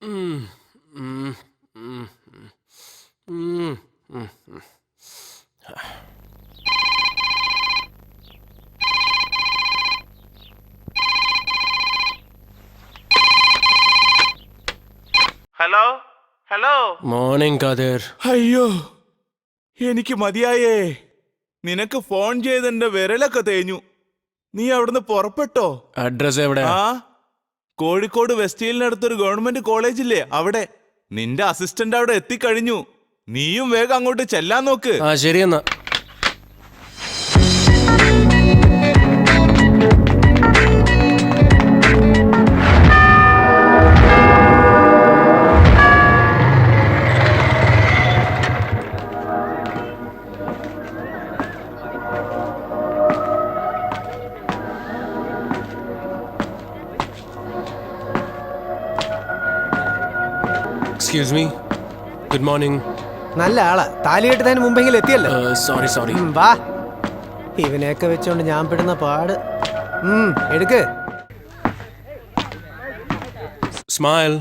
Hello hello. Morning കതിർ. അയ്യോ എനിക്ക് മതിയായേ. നിനക്ക് ഫോൺ ചെയ്തെന്റെ വിരലൊക്കെ തേഞ്ഞു. നീ അവിടുന്ന് പുറപ്പെട്ടോ? അഡ്രസ് എവിടെ? ആ, കോഴിക്കോട് വെസ്റ്റ് ഹിലിനടുത്തൊരു ഗവൺമെന്റ് കോളേജില്ലേ അവിടെ. നിന്റെ അസിസ്റ്റന്റ് അവിടെ എത്തിക്കഴിഞ്ഞു. നീയും വേഗം അങ്ങോട്ട് ചെല്ലാൻ നോക്ക്. ആ ശരി എന്നാ. Excuse me, good morning. നല്ല ആളാ, താലി കെട്ടുന്നതിന് മുമ്പെങ്കിലും എത്തിയല്ലോ. സോറി. വാ, ഇവനെയൊക്കെ വെച്ചോണ്ട് ഞാൻ പെടുന്ന പാട്. എടുക്ക്. സ്മൈൽ.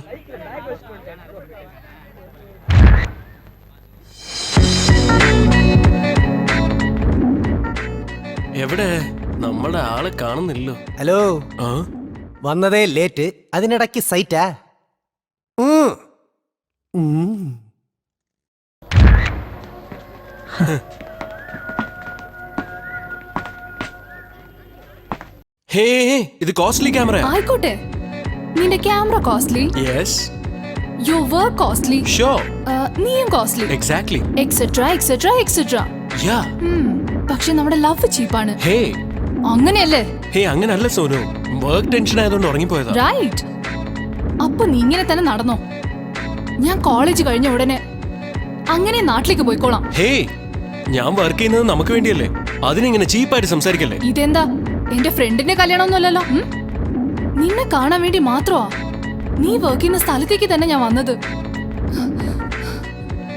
എവിടെ? നമ്മുടെ ആളെ കാണുന്നില്ലോ. ഹലോ, വന്നതേ ലേറ്റ്, അതിനിടയ്ക്ക് സൈറ്റാ. ഹേ, ഇത് കോസ്റ്റ്ലി ക്യാമറ. ആയിക്കോട്ടെ, നിന്റെ camera costly, yes. Your work costly, sure, നീയും costly, exactly, etcetera etcetera etcetera. Ya. പക്ഷെ നമ്മുടെ ലവ് ചീപ്പാണ്. ഹേ, അങ്ങനെയല്ലേ? ഹേ, അങ്ങനല്ല സോനു. വർക്ക് ടെൻഷൻ ആയതുകൊണ്ട് ഉറങ്ങിപ്പോയതാ. റൈറ്റ്. അപ്പൊ നീ ഇങ്ങനെ തന്നെ നടന്നോ? ഞാൻ കോളേജ് കഴിഞ്ഞ ഉടനെ അങ്ങനെ നാട്ടിലേക്ക് പോയിക്കോളാം. ഹേ, ഞാൻ വർക്ക് ചെയ്യുന്നത് നമുക്ക് വേണ്ടിയല്ലേ, അതിനിങ്ങനെ ചീപ്പായിട്ട് സംസാരിക്കല്ലേ. ഇതെന്താ, എന്റെ ഫ്രണ്ടിന്റെ കല്യാണമൊന്നുമല്ലല്ലോ. നിന്നെ കാണാൻ വേണ്ടി മാത്രമാ നീ വർക്ക് ചെയ്യുന്ന സ്ഥലത്തേക്ക് തന്നെ ഞാൻ വന്നത്.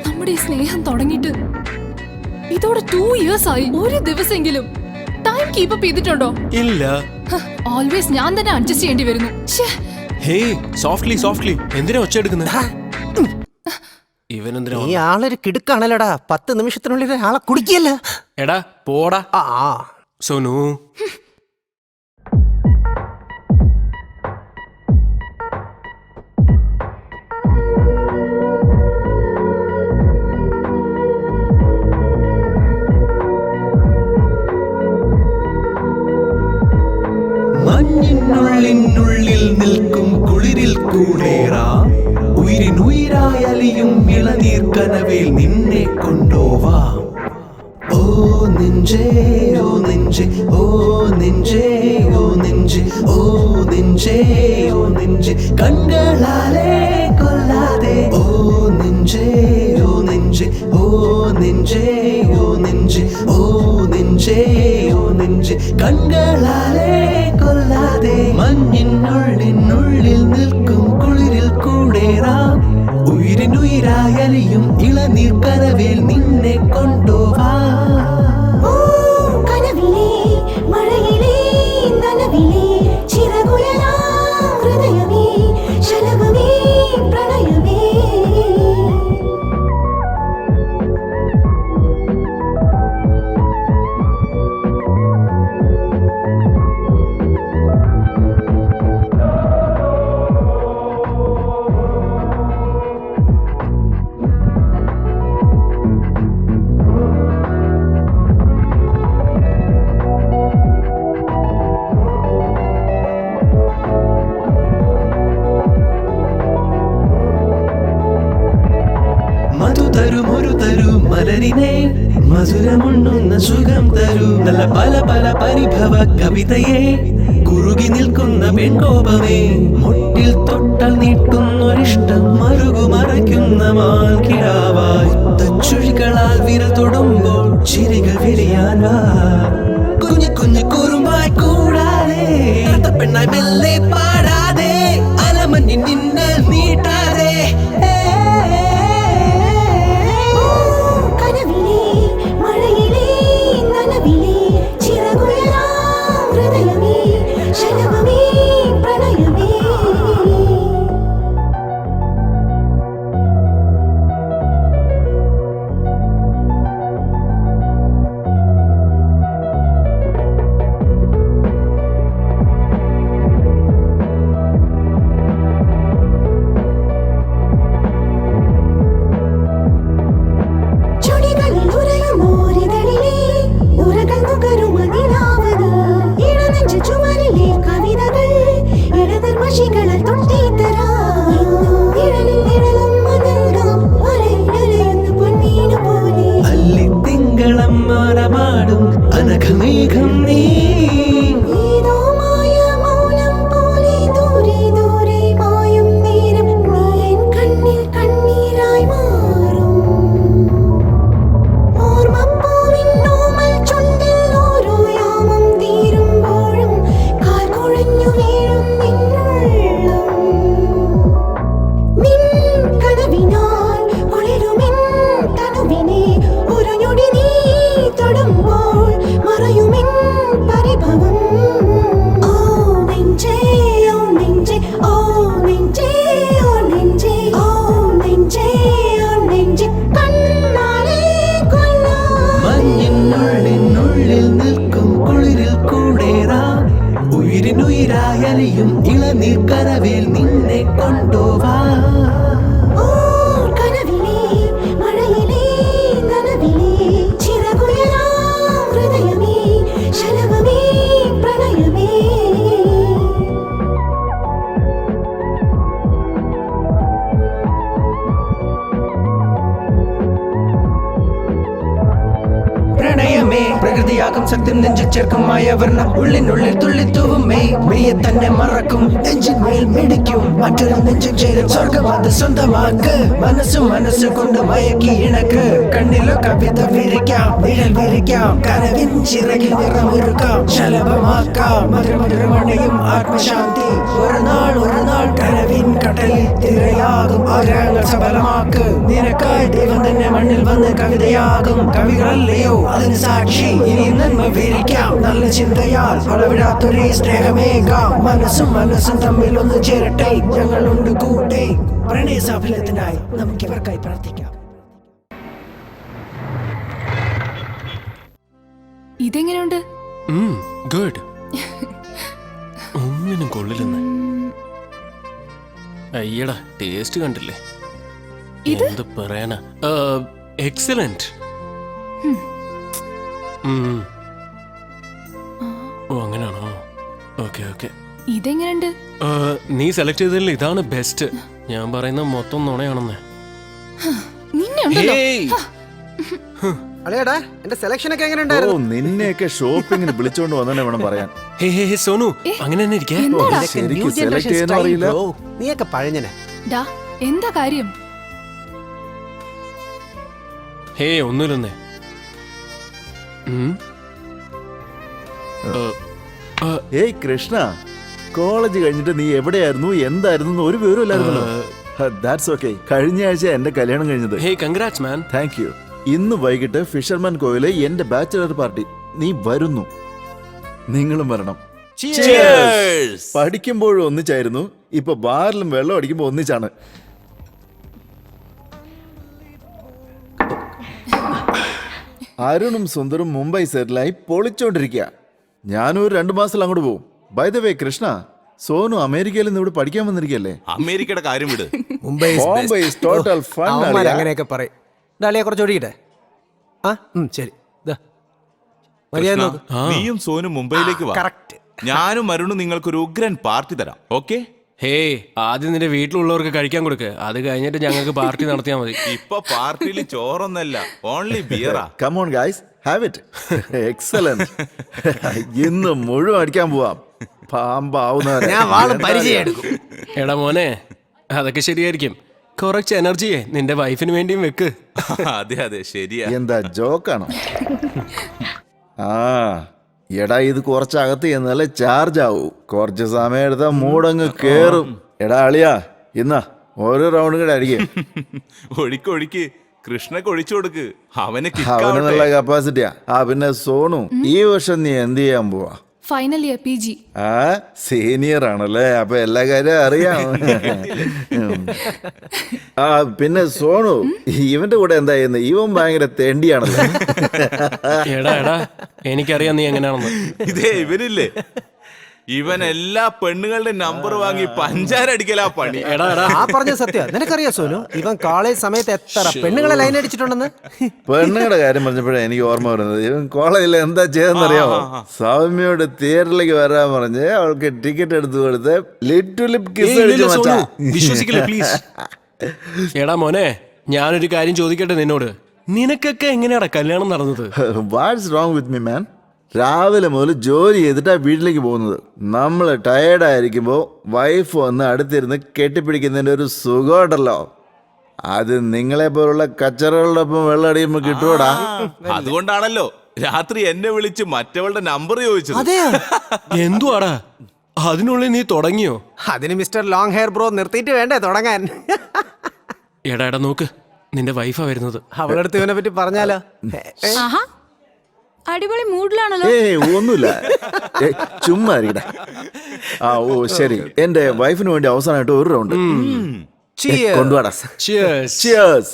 നമ്മുടെ ഈ സ്നേഹം തുടങ്ങിയിട്ട് ഇതോടെ 2 years ആയി. ഒരു ദിവസമെങ്കിലും ടൈം കീപ്പ് അപ്പ് ചെയ്തിട്ടുണ്ടോ? ഇല്ല. ഓൾവേസ് ഞാൻ തന്നെ അഡ്ജസ്റ്റ് ചെയ്യേണ്ടി വരുന്നു. ഹേ, സോഫ്റ്റ്ലി. എന്തിനാ ഒച്ച എടുക്കുന്നത്? ഇവനെന്തിനാ? ഈ ആളൊരു കിടുക്കാണല്ലോടാ. 10 നിമിഷത്തിനുള്ളിൽ ആളെ കുടിക്കല്ല. എടാ പോടാ. സോനു, മഞ്ഞിനുള്ളിനുള്ളിൽ നിൽക്കും കുളിരിൽ കൂടേറാം. ഉയിരിനുയിരായലിയും ഇളനീർ കനവേൽ നിന്നെ കൊണ്ടോവാം. ഓ നെഞ്ചേ ഓ നെഞ്ചേ ഓ നെഞ്ചേ ഓ നെഞ്ചേ ഓ നെഞ്ചേ ഓ നെഞ്ചേ കണ്ണുകളാലേ കൊല്ലാതെ. ഓ നെഞ്ചേ ഓ നെഞ്ചേ ഓ നെഞ്ചേ ഓ നെഞ്ചേ ഓ നെഞ്ചേ ഓ നെഞ്ചേ കണ്ണുകളാലേ കൊല്ലാതെ. മഞ്ഞിനുള്ളിനുള്ളിൽ നിൽക്കും കുളിരിൽ കൂടേറാം. ഉയിരിനുയിരായലിയും ഇളനീർ കനവേൽ നിന്നെ കൊണ്ടോവാ. മലരിനെ മധുരമുണ്ണുന്ന സുഖം തരൂ. നല്ല പല പല പരിഭവ കവിതയെ കുറുകി നിൽക്കുന്ന പെൺകോപമേ. മുട്ടിൽ തൊട്ടാൽ നീട്ടുന്നൊരിഷ്ടം മറുകുമറയ്ക്കുന്ന മാൽക്കിടാവായി. തച്ചുഴികളാൽ വിരൽ തൊടുമ്പോൾ ചിരികൾ വിരിയാൻ വാ. കുഞ്ഞു കുഞ്ഞു കുറുമ്പായി കൂടാതെ പെണ്ണായി മെല്ലെ പാടാതെ അലമഞ്ഞിൻ നിന്നെ നീട്ടാതെ. പ്രകൃതിയാകും സത്യം നെഞ്ചിൽ ചേർക്കും മായവർണ്ണം ഉള്ളിനുള്ളിൽ തുള്ളിത്തൂവും മെയ്യെ തന്നെ മറക്കും നെഞ്ചിന്മേൽ മിടിക്കും മറ്റൊരു നെഞ്ചും ചേരും സ്വർഗം അത് സ്വന്തമാക്ക് മനസ്സ് കൊണ്ട് മയക്കി ഇണക്ക് കണ്ണിലോ കവിത വിരിക്കാം നിഴൽ വിരിക്കാം കനവിൻ ചിറകിൽ നിറമൊരുക്കാം ശലഭമാക്കാം മധുരമണയും ആത്മശാന്തി ഒരു നാൾ കനവിൻ കടലിൽ തിരയാകും ആഗ്രഹങ്ങൾ സഫലമാക്ക് നിനക്കായി ദൈവം തന്നെ മണ്ണിൽ വന്ന് കവിതയാകും കവികളല്ലയോ അതിന് സാക്ഷി ഇനി നന്മ വിരിക്കാം നല്ല ചിന്തയാൽ വളവിടാത്തൊരു സ്നേഹമേകാം മനസ്സും തമ്മിൽ ഒന്ന് ചേരട്ടെ ഞങ്ങളുണ്ട് കൂടെ പ്രണയ സാഫല്യത്തിനായി നമുക്ക് ഇവർക്കായി പ്രാർത്ഥിക്കാം. ഇതെങ്ങനെയുണ്ട്? ഗുഡ്. ഒന്നിനും കൊള്ളില്ലെന്ന്. അയ്യടാ, ടേസ്റ്റ് കണ്ടില്ലേ? എന്ത് പറയാനാ, എക്സലന്റ്. ഓ അങ്ങനെയാണോ? Okay okay. ഇതെങ്ങനെയുണ്ട്? നീ സെലക്ട് ചെയ്തതിൽ ഇതാണ് ബെസ്റ്റ്. ഞാൻ പറയുന്ന മൊത്തം നുണയാണെന്ന്. നിന്നെ ഉണ്ടല്ലോ. അളിയടാ എന്റെ സെലക്ഷൻ ഒക്കെ എങ്ങനെ ഓ ഉണ്ടായിരുന്നു? നിന്നെയൊക്കെ ഷോപ്പിങ്ങിന് വിളിച്ചോണ്ട് വന്നെ വേണം പറയാൻ. ഹേ ഹേ ഹേ സോനു, അങ്ങനെ തന്നെ ഇരിക്കേ. എന്താടാ? ശരിക്കും സെലക്ട് ചെയ്യാൻ അറിയില്ല. നീയൊക്കെ പഴഞ്ഞനെ. ഡാ, എന്താ കാര്യം? ഹേ ഒന്നുമില്ലെന്നേ. ഏയ് കൃഷ്ണ, കോളേജ് കഴിഞ്ഞിട്ട് നീ എവിടെയായിരുന്നു എന്തായിരുന്നു ഒരു വിവരം ഇല്ലായിരുന്നല്ലോ. That's okay. കഴിഞ്ഞ ആഴ്ച എന്റെ കല്യാണം കഴിഞ്ഞത്. ഹേ കൺഗ്രാറ്റ്സ് മാൻ. Thank you. ഇന്ന് വൈകിട്ട് ഫിഷർമാൻ കോയിലെ എന്റെ ബാച്ചിലർ പാർട്ടി. നീ വരുന്നു, നിങ്ങളും വരണം. പഠിക്കുമ്പോഴും ഒന്നിച്ചായിരുന്നു, ഇപ്പൊ ബാറിലും വെള്ളം അടിക്കുമ്പോ ഒന്നിച്ചാണ്. അരുണും സുന്ദറും മുംബൈ സെറ്റിലായി പൊളിച്ചോണ്ടിരിക്കുക. ഞാനും ഒരു 2 മാസത്തിൽ അങ്ങോട്ട് പോകും. By the way Krishna, Sonu അമേരിക്കയിൽ നിന്ന് ഇവിടെ പഠിക്കാൻ വന്നിരിക്കല്ലേ? അമേരിക്കയുടെ കാര്യം വിട്. Mumbai Bombay total fun. അങ്ങനെയൊക്കെ പറയും. അളിയെ കുറച്ച് ഒഴിക്കട്ടെ. ആ ശരി. മര്യാദ നോക്ക്. നീയും സോനും മുംബൈയിലേക്ക് വാ. കറക്റ്റ്. ഞാനും അരുണും നിങ്ങൾക്കൊരു ഉഗ്രൻ പാർട്ടി തരാം. ഓക്കെ? ഹേ ആദ്യം നിന്റെ വീട്ടിലുള്ളവർക്ക് കഴിക്കാൻ കൊടുക്ക്. അത് കഴിഞ്ഞിട്ട് ഞങ്ങൾക്ക് പാർട്ടി നടത്തിയാൽ മതി. ഇപ്പൊ പാർട്ടിയിൽ ചോറൊന്നല്ല, only ബിയറാ. Come on guys, have it. Excellent. ഇന്ന് മുഴുവൻ അടിക്കാൻ പോവാം. പാമ്പാവുന്നവരെ ഞാൻ വാളും പരിചയം എടുക്കും. എടാ മോനെ, അതൊക്കെ ശരിയായിരിക്കും. കുറച്ച് എനർജിയെ നിന്റെ വൈഫിന് വേണ്ടിയും വെക്ക്. അതെ അതെ ശരിയാ. എന്താ ജോക്കാണോ? ആ എടാ, ഇത് കുറച്ചകത്ത് ചെന്നാലേ ചാർജ് ആവൂ. കുറച്ച് സമയം എടുത്താ മൂടങ്ങ് കേറും. എടാ അളിയാ, ഇന്നാ ഓരോ റൗണ്ട് കൂടെ അടിക്കും. ഒഴിക്ക് കൃഷ്ണക്ക് ഒഴിച്ചു കൊടുക്ക്. അവന് അവന് നല്ല കപ്പാസിറ്റിയാ. പിന്നെ സോണു, ഈ വർഷം നീ എന്ത് ചെയ്യാൻ പോവാ? Final year PG. ആ സീനിയർ ആണല്ലേ, അപ്പൊ എല്ലാ കാര്യം അറിയാം. ആ പിന്നെ സോണു, ഇവന്റെ കൂടെ എന്താ ചെയ്യുന്നത്? ഇവൻ ഭയങ്കര തെണ്ടിയാണല്ലോ. എടാ എനിക്കറിയാം നീ എങ്ങനെയാണെന്ന്. ഇതേ ഇവനില്ലേ, ഇവൻ എല്ലാ പെണ്ണുങ്ങളുടെ നമ്പർ വാങ്ങി പഞ്ചാര അടിക്കലാ പണി. എടാ ആ പറഞ്ഞ സത്യം. നിനക്കറിയാ സോനു, ഇവൻ കോളേജ് സമയത്ത് എത്ര പെണ്ണുങ്ങളെ ലൈൻ അടിച്ചിട്ടുണ്ടെന്ന്? പെണ്ണുങ്ങളുടെ കാര്യം പറഞ്ഞപ്പോഴാണ് എനിക്ക് ഓർമ്മ വരുന്നത്. ഇവൻ കോളേജിൽ എന്താ ചെയ്തെന്നറിയാമോ? സൗമ്യയോട് തിയേറ്ററിലേക്ക് വരാൻ പറഞ്ഞ് അവൾക്ക് ടിക്കറ്റ് എടുത്തു കൊടുത്ത് ലിപ് ടു ലിപ് കിസ് അടിച്ചു മച്ചാ. വിശ്വസിക്കില്ല പ്ലീസ്. എടാ മോനെ, ഞാനൊരു കാര്യം ചോദിക്കട്ടെ നിന്നോട്. നിനക്കൊക്കെ എങ്ങനെയാടാ കല്യാണം നടന്നത്? What's wrong with me man? രാവിലെ മുതൽ ജോലി ചെയ്തിട്ടാണ് വീട്ടിലേക്ക് പോകുന്നത്. നമ്മൾ ടയേർഡായിരിക്കുമ്പോൾ വൈഫ് വന്ന് അടുത്തിരുന്ന് കെട്ടിപ്പിടിക്കുന്നതിൻ്റെ ഒരു സുഖമുണ്ടല്ലോ, അത് നിങ്ങളെ പോലുള്ള കച്ചറകളുടെ ഒപ്പം വെള്ളം അടിയുമ്പോൾ കിട്ടുവോടാ. അതുകൊണ്ടാണല്ലോ രാത്രി എന്നെ വിളിച്ച് മറ്റവളുടെ നമ്പർ ചോദിച്ചത്. അതെയോ? എന്തുവാടാ അതിനുള്ളിൽ നീ തുടങ്ങിയോ? അതിന് മിസ്റ്റർ ലോങ് ഹെയർ ബ്രോ നിർത്തിയിട്ട് വേണ്ടേ തുടങ്ങാൻ? എടാ നോക്ക്, നിന്റെ വൈഫാ വരുന്നത്. അവളടുത്ത് ഇവനെ പറ്റി പറഞ്ഞാലോ? ആഹാ, അടിപൊളി മൂഡിലാണല്ലോ. ഒന്നുമില്ല, ചുമ്മാ ഇരിക്കട്ടെ. ഓ ശരി, എന്റെ വൈഫിന് വേണ്ടി അവസാനമായിട്ട് ഒരു റൗണ്ട് കൊണ്ടുപോടാ. Cheers. Cheers.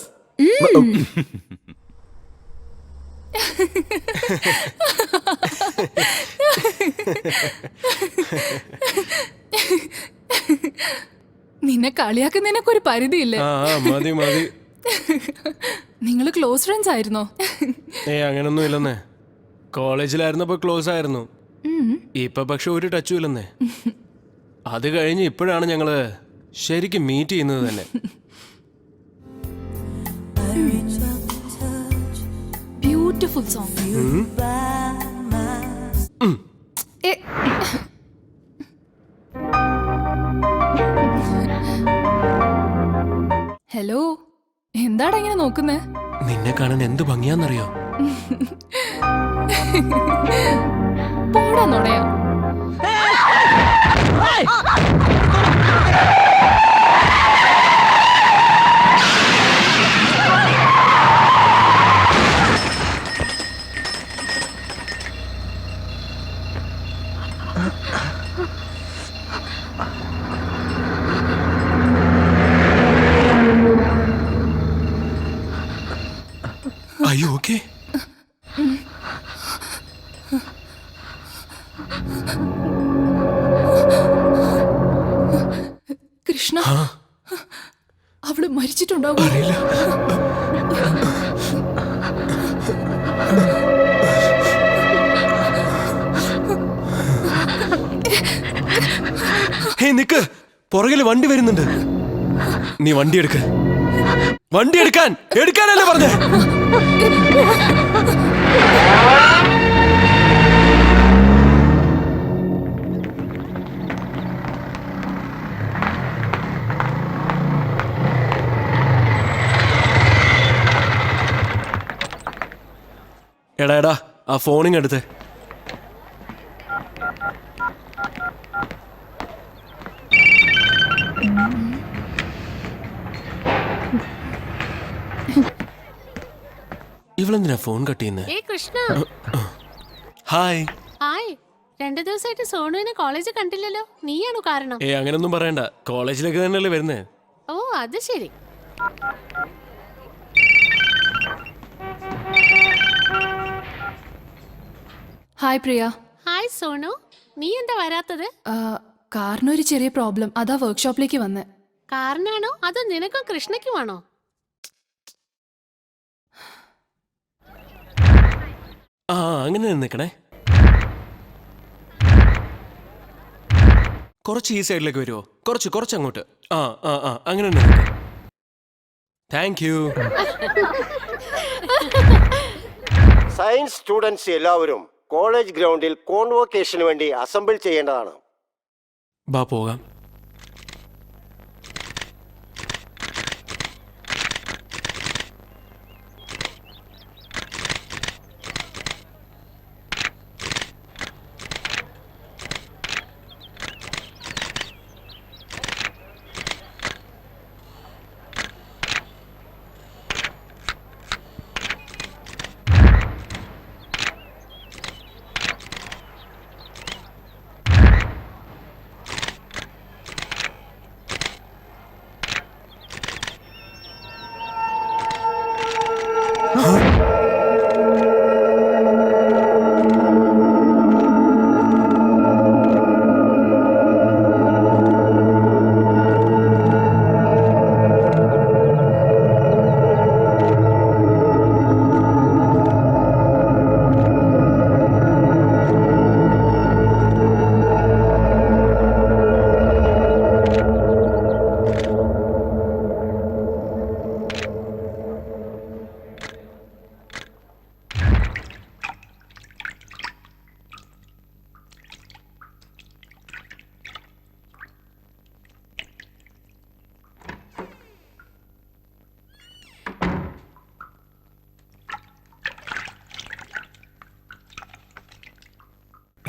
നിന്നെ കളിയാക്കുന്നതിനൊക്കെ പരിധിയില്ലേ? മതി മതി. നിങ്ങള് ക്ലോസ് ഫ്രണ്ട്സ് ആയിരുന്നോ? അങ്ങനൊന്നും ഇല്ലെന്നേ. കോളേജിലായിരുന്നപ്പോ ക്ലോസ് ആയിരുന്നു. ഇപ്പൊ പക്ഷെ ഒരു ടച്ചും ഇല്ലെന്നേ. അത് കഴിഞ്ഞ് ഇപ്പോഴാണ് ഞങ്ങള് ശരിക്കും മീറ്റ് ചെയ്യുന്നത് തന്നെ. Beautiful song. ഹലോ, എന്താടാ ഇങ്ങനെ നോക്കുന്നേ? നിന്നെ കാണാൻ എന്ത് ഭംഗിയാന്നറിയോ? പോടാ നോടയാ. Are you okay? കൃഷ്ണ, അവള് മരിച്ചിട്ടുണ്ടാവും. അറിയില്ല. ഹേ നിക്ക്, പുറകില് വണ്ടി വരുന്നുണ്ട്. നീ വണ്ടി എടുക്ക. വണ്ടി എടുക്കാനല്ലേ പറഞ്ഞേ? എടാ ആ ഫോണിങ് എടുത്ത്. ഇവളെന്തിനാ ഫോൺ കട്ട് ചെയ്യുന്നേ? കൃഷ്ണ, ഹായ്. ഹായ്. 2 ദിവസമായിട്ട് സോണുവിനെ കോളേജ് കണ്ടില്ലല്ലോ, നീയാണോ കാരണം? അങ്ങനൊന്നും പറയണ്ട, കോളേജിലേക്ക് തന്നെയല്ലേ വരുന്നേ. ഓ അത് ശരി. ഹായ് പ്രിയ. ഹായ് സോണു, നീ എന്താ വരാത്തത്? കാറിനൊരു ചെറിയ പ്രോബ്ലം, അതാ വർക്ക്ഷോപ്പിലേക്ക് വന്നേ. കാറിനാണോ അതോ നിനക്കും കൃഷ്ണയ്ക്കുമാണോ? അങ്ങനെ നിൽക്കണേ. കുറച്ച് ഈ സൈഡിലേക്ക് വരുമോ? കുറച്ച് അങ്ങോട്ട്. അങ്ങനെ നിൽക്കേ. Thank you. സയൻസ് സ്റ്റുഡൻസ് എല്ലാവരും കോളേജ് ഗ്രൗണ്ടിൽ കോൺവോക്കേഷന് വേണ്ടി അസംബിൾ ചെയ്യേണ്ടതാണ്. ബാ പോകാം.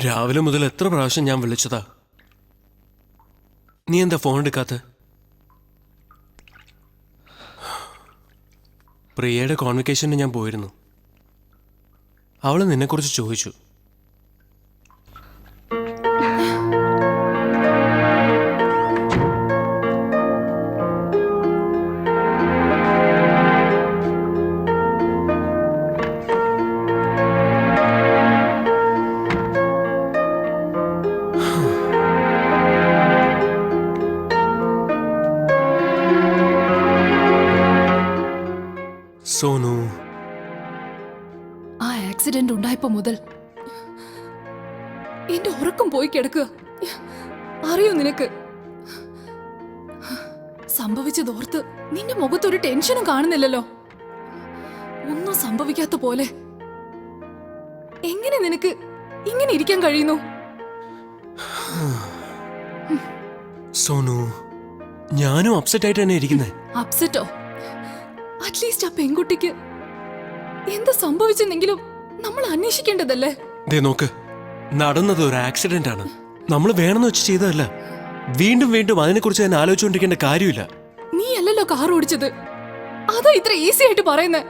രാവിലെ മുതൽ എത്ര പ്രാവശ്യം ഞാൻ വിളിച്ചതാ, നീ എന്താ ഫോൺ എടുക്കാത്ത? പ്രിയയുടെ കോൺവെക്കേഷന് ഞാൻ പോയിരുന്നു. അവള് നിന്നെക്കുറിച്ച് ചോദിച്ചു. സോനു, ആ ആക്സിഡന്റ് ഉണ്ടായപ്പോ മുതൽ എന്റെ ഉറക്കം പോയി കിടക്കുക. അറിയോ നിനക്ക്? സംഭവിച്ചതോർത്ത് നിന്റെ മുഖത്തൊരു ടെൻഷനും കാണുന്നില്ലല്ലോ. ഒന്നും സംഭവിക്കാത്ത പോലെ എങ്ങനെ നിനക്ക് ഇങ്ങനെ ഇരിക്കാൻ കഴിയുന്നു? സോനു, ഞാനും അപ്സെറ്റ് ആയിട്ട് തന്നെ ഇരിക്കുന്നേ. അപ്സെറ്റോ? അറ്റ്ലീസ്റ്റ് ആ പെൺകുട്ടിക്ക് എന്ത് സംഭവിച്ചെന്നെങ്കിലും നമ്മൾ അന്വേഷിക്കേണ്ടതല്ലേ? ദേ നോക്ക്, നടന്നത് ഒരു ആക്സിഡന്റ് ആണ്. നമ്മൾ വേണമെന്ന് വെച്ച് ചെയ്തതല്ല. വീണ്ടും വീണ്ടും അതിനെക്കുറിച്ച് തന്നെ ആലോചിച്ചുകൊണ്ടിരിക്കേണ്ട കാര്യമില്ല. നീ അല്ലല്ലോ കാർ ഓടിച്ചത്, അതാ ഇത്ര ഈസി ആയിട്ട് പറയുന്നേ.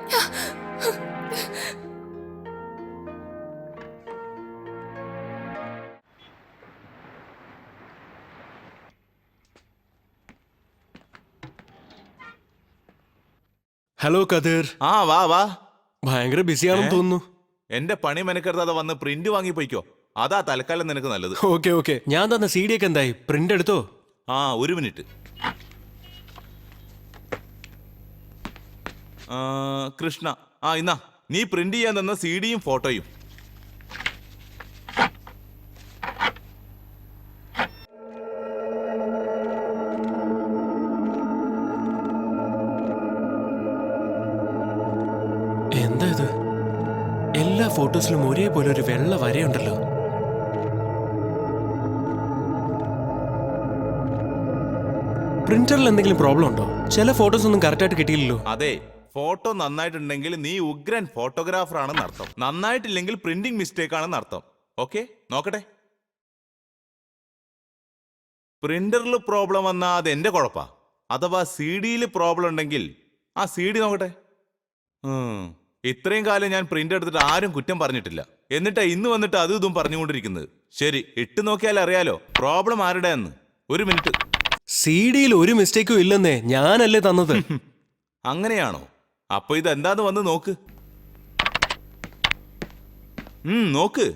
ഹലോ കദീർ. ആ വാ വാ. ഭയങ്കര ബിസിയാണെന്ന് തോന്നുന്നു. എന്റെ പണി മെനക്കെടുത്താതെ വന്ന് പ്രിന്റ് വാങ്ങി പോയിക്കോ. അതാ തൽക്കാലം നിനക്ക് നല്ലത്. Okay okay. ഞാൻ തന്ന CD ഒക്കെ എന്തായി? പ്രിന്റ് എടുത്തോ? ആ, ഒരു മിനിറ്റ്. കൃഷ്ണ, ഇന്നാ നീ പ്രിന്റ് ചെയ്യാൻ തന്ന CD-യും ഫോട്ടോയും. എന്താ ഇത്? എല്ലാ ഫോട്ടോസിലും ഒരേപോലെ ഒരു വെള്ള വരയുണ്ടല്ലോ. പ്രിന്ററിൽ എന്തെങ്കിലും പ്രോബ്ലം ഉണ്ടോ? ചില ഫോട്ടോസ് ഒന്നും കറക്റ്റ് ആയിട്ട് കിട്ടിയില്ലല്ലോ. അതെ, ഫോട്ടോ നന്നായിട്ടുണ്ടെങ്കിൽ നീ ഉഗ്രൻ ഫോട്ടോഗ്രാഫർ ആണെന്ന് അർത്ഥം. നന്നായിട്ടില്ലെങ്കിൽ പ്രിന്റിംഗ് മിസ്റ്റേക്ക് ആണെന്ന് അർത്ഥം. ഓക്കെ, നോക്കട്ടെ. പ്രിന്ററിൽ പ്രോബ്ലം വന്നാൽ അത് എന്റെ കുഴപ്പാ. അഥവാ CD-യിൽ പ്രോബ്ലം ഉണ്ടെങ്കിൽ ആ CD നോക്കട്ടെ. ഇത്രയും കാലം ഞാൻ പ്രിന്റ് എടുത്തിട്ട് ആരും കുറ്റം പറഞ്ഞിട്ടില്ല. എന്നിട്ടാ ഇന്ന് വന്നിട്ട് അതും ഇതും പറഞ്ഞുകൊണ്ടിരിക്കുന്നത്. ശരി, ഇട്ട് നോക്കിയാൽ അറിയാലോ പ്രോബ്ലം ആരുടെയെന്ന്. ഒരു മിനിറ്റ്. CD-യിൽ ഒരു മിസ്റ്റേക്കും ഇല്ലെന്നേ, ഞാനല്ലേ തന്നത്. അങ്ങനെയാണോ? അപ്പൊ ഇതെന്താന്ന് വന്ന് നോക്ക്. നോക്ക്.